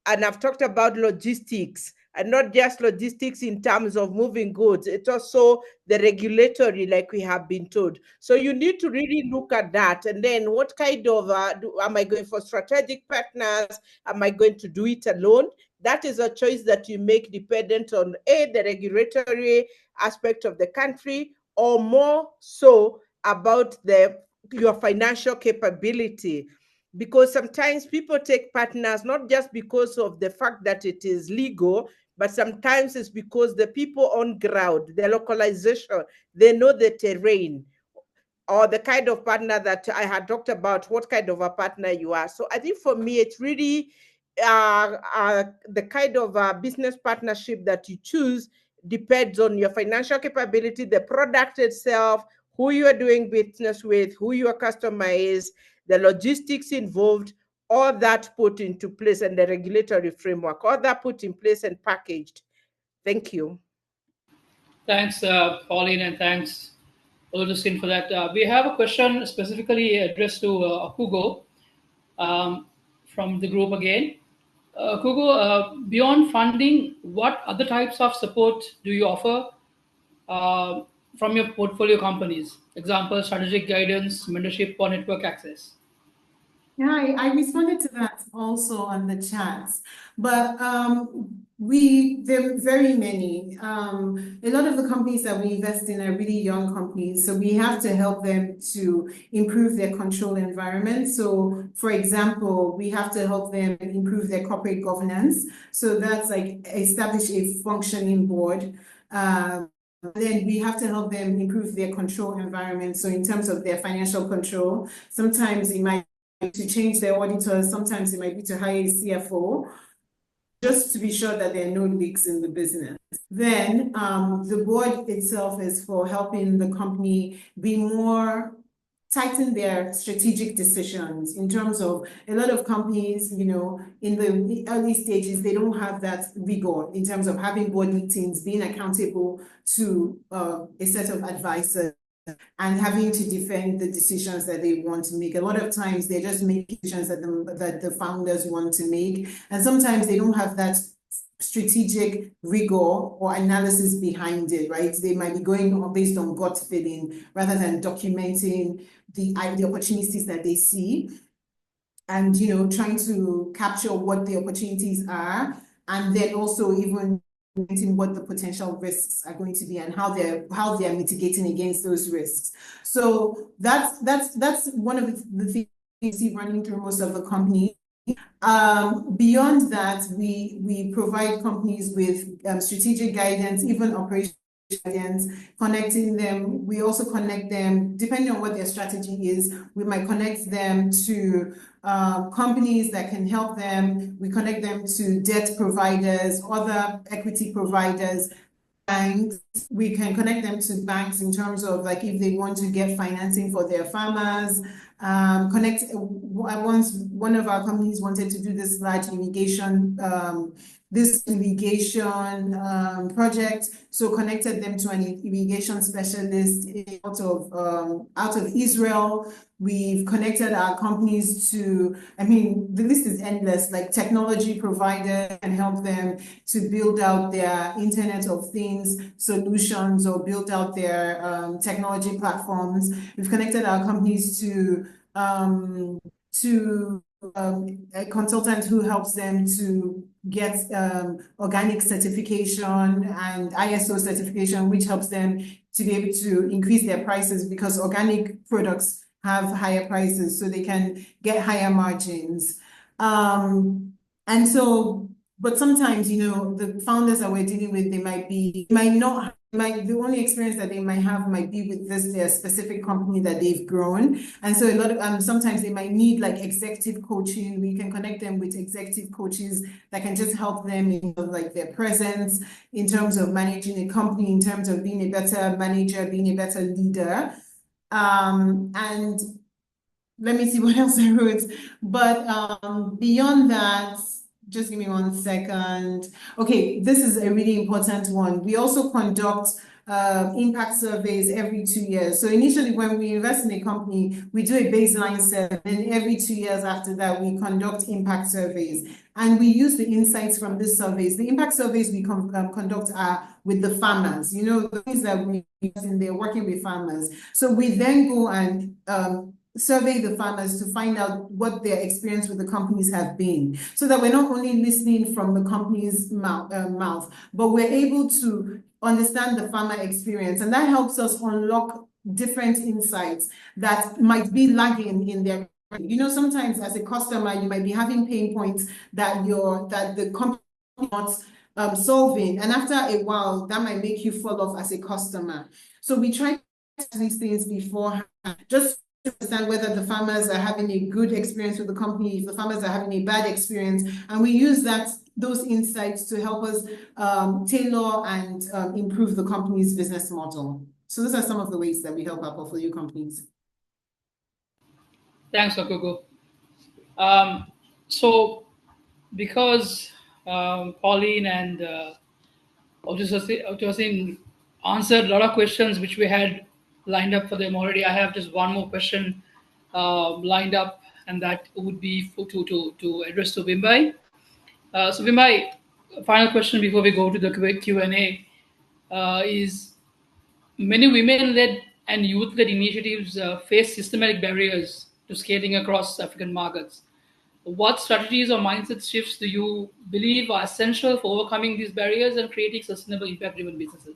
And I've talked about logistics, and not just logistics in terms of moving goods. It's also the regulatory, like we have been told. So you need to really look at that. And then what kind of, am I going for strategic partners? Am I going to do it alone? That is a choice that you make dependent on the regulatory aspect of the country, or more so about your financial capability. Because sometimes people take partners not just because of the fact that it is legal, but sometimes it's because the people on ground, the localization, they know the terrain, or the kind of partner that I had talked about, what kind of a partner you are. So I think for me, it's really the kind of business partnership that you choose depends on your financial capability, the product itself, who you are doing business with, who your customer is, the logistics involved, all that put into place, and the regulatory framework, all that put in place and packaged. Thank you. Thanks, Pauline, and thanks, Augustine, for that. We have a question specifically addressed to Hugo from the group again. Hugo, beyond funding, what other types of support do you offer from your portfolio companies? Example, strategic guidance, mentorship, or network access. Yeah, I responded to that also on the chat, but there are very many. A lot of the companies that we invest in are really young companies, so we have to help them to improve their control environment. So, for example, we have to help them improve their corporate governance. So that's like establish a functioning board. Then we have to help them improve their control environment. So in terms of their financial control, sometimes it might to change their auditors, sometimes it might be to hire a CFO, just to be sure that there are no leaks in the business. Then the board itself is for helping the company be more tighten their strategic decisions in terms of a lot of companies, in the early stages, they don't have that rigor in terms of having board meetings, being accountable to a set of advisors, and having to defend the decisions that they want to make. A lot of times they just make decisions that the founders want to make. And sometimes they don't have that strategic rigor or analysis behind it, right? They might be going based on gut feeling rather than documenting the opportunities that they see, and trying to capture what the opportunities are, and then also even what the potential risks are going to be and how they're mitigating against those risks. So that's one of the things you see running through most of the companies. Beyond that, we provide companies with strategic guidance, even operational guidance, connecting them. We also connect them, depending on what their strategy is, we might connect them to companies that can help them. We connect them to debt providers, other equity providers, banks. We can connect them to banks in terms of like if they want to get financing for their farmers. Once one of our companies wanted to do this large irrigation project, so connected them to an irrigation specialist out of Israel. We've connected our companies to, I mean, the list is endless, like technology providers can help them to build out their Internet of Things solutions or build out their technology platforms. We've connected our companies to a consultant who helps them to get organic certification and ISO certification, which helps them to be able to increase their prices because organic products have higher prices, so they can get higher margins. And so, but sometimes, you know, the founders that we're dealing with, the only experience that they might have might be with their specific company that they've grown. And so a lot of, sometimes they might need like executive coaching. We can connect them with executive coaches that can just help them in like their presence, in terms of managing a company, in terms of being a better manager, being a better leader. And let me see what else I wrote. But beyond that, just give me 1 second. Okay, this is a really important one. We also conduct impact surveys every 2 years. So initially, when we invest in a company, we do a baseline survey, and every 2 years after that, we conduct impact surveys. And we use the insights from these surveys. The impact surveys we conduct are with the farmers, you know, the things that we use in there, working with farmers. So we then go and survey the farmers to find out what their experience with the companies have been, so that we're not only listening from the company's mouth, but we're able to understand the farmer experience, and that helps us unlock different insights that might be lagging in their. You know, sometimes as a customer, you might be having pain points that the company is not solving, and after a while, that might make you fall off as a customer. So we try to do these things beforehand, just to understand whether the farmers are having a good experience with the company, if the farmers are having a bad experience, and we use those insights to help us tailor and improve the company's business model. So those are some of the ways that we help our portfolio companies. Thanks, Ogogo. So because Pauline and Otosin answered a lot of questions which we had lined up for them already, I have just one more question lined up, and that would be to address to Wimbai. So Wimbai, final question before we go to the Q&A is, many women-led and youth-led initiatives face systematic barriers to scaling across African markets. What strategies or mindset shifts do you believe are essential for overcoming these barriers and creating sustainable impact-driven businesses?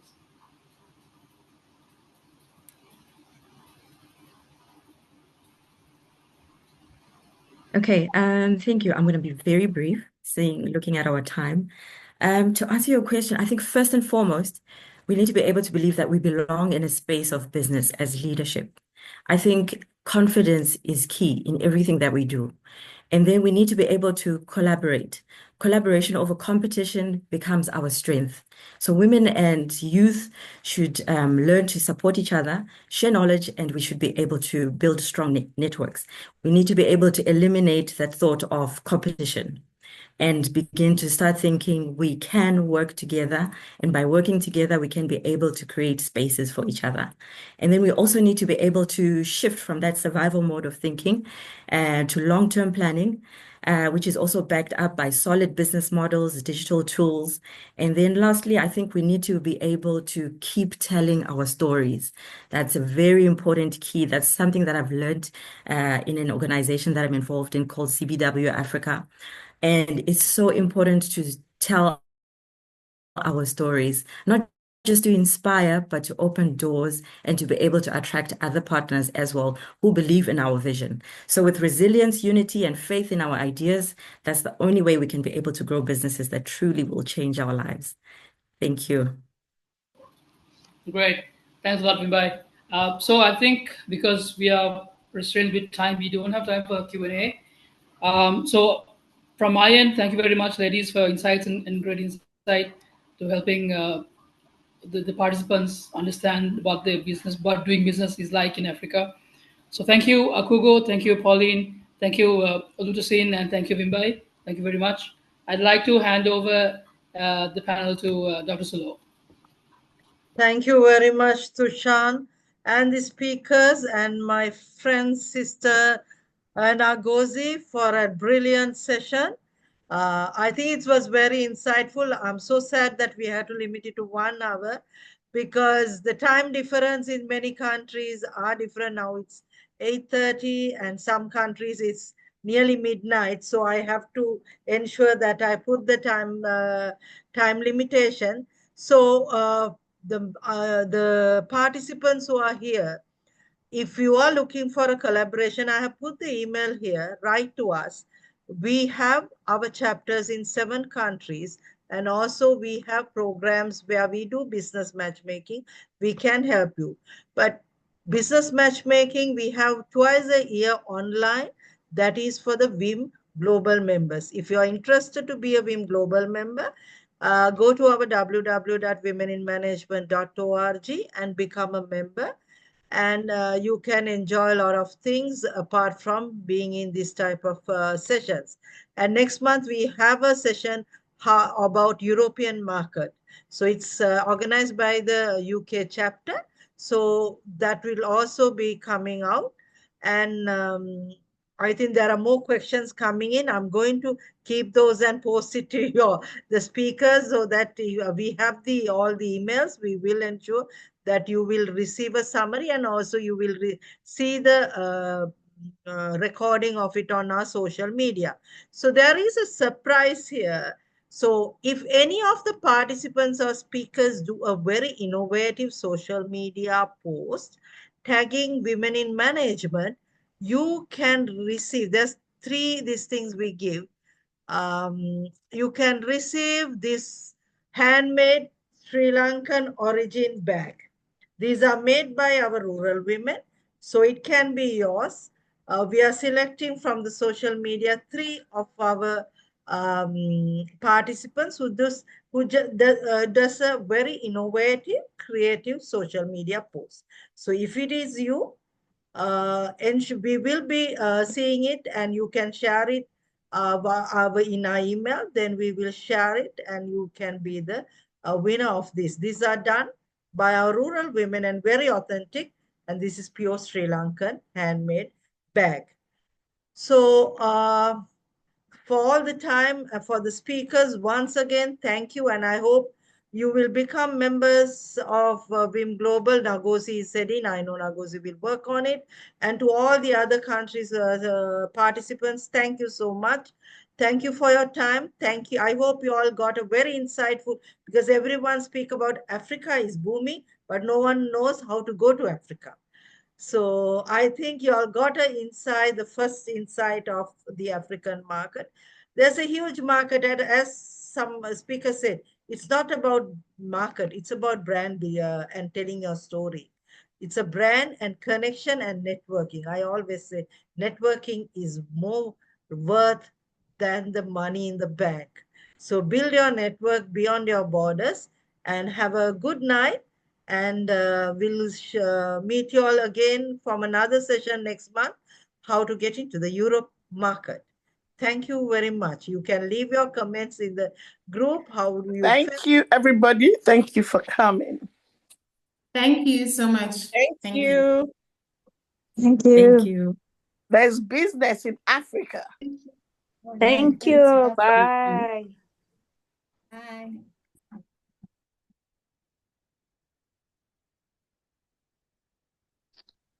Okay, thank you. I'm going to be very brief, looking at our time. To answer your question, I think first and foremost, we need to be able to believe that we belong in a space of business as leadership. I think confidence is key in everything that we do. And then we need to be able to collaborate. Collaboration over competition becomes our strength. So women and youth should learn to support each other, share knowledge, and we should be able to build strong networks. We need to be able to eliminate that thought of competition and begin to start thinking we can work together. And by working together, we can be able to create spaces for each other. And then we also need to be able to shift from that survival mode of thinking to long-term planning, which is also backed up by solid business models, digital tools. And then lastly, I think we need to be able to keep telling our stories. That's a very important key. That's something that I've learned in an organization that I'm involved in called CBW Africa. And it's so important to tell our stories, not just to inspire, but to open doors and to be able to attract other partners as well who believe in our vision. So with resilience, unity, and faith in our ideas, that's the only way we can be able to grow businesses that truly will change our lives. Thank you. Great. Thanks a lot, Mumbai. So I think because we are restrained with time, we don't have time for Q&A. So from my end, thank you very much, ladies, for insights and great insight to helping the participants understand what the business, what doing business is like in Africa. So thank you, Akugo. Thank you, Pauline. Thank you, Olutosin, and thank you, Vimbai. Thank you very much. I'd like to hand over the panel to Dr. Sulo. Thank you very much, Tushan, and the speakers, and my friend, sister, and Agozi for a brilliant session. I think it was very insightful. I'm so sad that we had to limit it to 1 hour because the time difference in many countries are different. Now it's 8:30 and some countries it's nearly midnight. So I have to ensure that I put the time limitation. So the participants who are here, if you are looking for a collaboration, I have put the email here, write to us. We have our chapters in 7 countries, and also we have programs where we do business matchmaking. We can help you. But business matchmaking, we have twice a year online. That is for the WIM Global members. If you are interested to be a WIM Global member, go to our www.womeninmanagement.org and become a member. And you can enjoy a lot of things apart from being in this type of sessions. And next month we have a session about European market. So it's organized by the UK chapter. So that will also be coming out. And I think there are more questions coming in. I'm going to keep those and post it to the speakers so that we have all the emails. We will ensure that you will receive a summary, and also you will see the recording of it on our social media. So there is a surprise here. So if any of the participants or speakers do a very innovative social media post tagging women in management, you can receive, there's 3 these things we give. You can receive this handmade Sri Lankan origin bag. These are made by our rural women, so it can be yours. We are selecting from the social media 3 of our participants who does a very innovative, creative social media post. So if it is you, and we will be seeing it, and you can share it in our email, then we will share it and you can be the winner of this. These are done by our rural women and very authentic, and this is pure Sri Lankan handmade bag. So for all the time, for the speakers, once again, thank you, and I hope you will become members of WIM Global. Nagosi said in, I know Nagosi will work on it. And to all the other countries, participants, thank you so much. Thank you for your time. Thank you. I hope you all got a very insightful, because everyone speak about Africa is booming, but no one knows how to go to Africa. So I think you all got the first insight of the African market. There's a huge market, and as some speakers said, it's not about market, it's about brand and telling your story. It's a brand and connection and networking. I always say networking is more worth than the money in the bank. So build your network beyond your borders, and have a good night. And we'll meet you all again from another session next month, how to get into the Europe market. Thank you very much. You can leave your comments in the group. How do you Thank you, everybody. Thank you for coming. Thank you so much. Thank you. Thank you. Thank you. There's business in Africa. Thank you. Bye. Bye.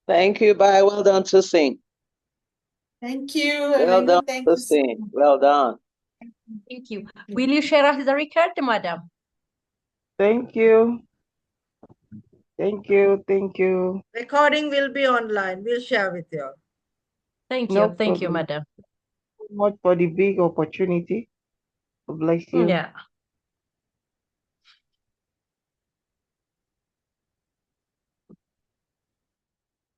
Thank you. Bye. Well done, Tosin. Thank you. Well done, Thank you so Tosin. much. Well done. Thank you. Will you share us the record, madam? Thank you. Thank you. Thank you. Recording will be online. We'll share with you. Thank No you. Thank you, problem. madam. Thank you so much for the big opportunity. God bless you. Yeah.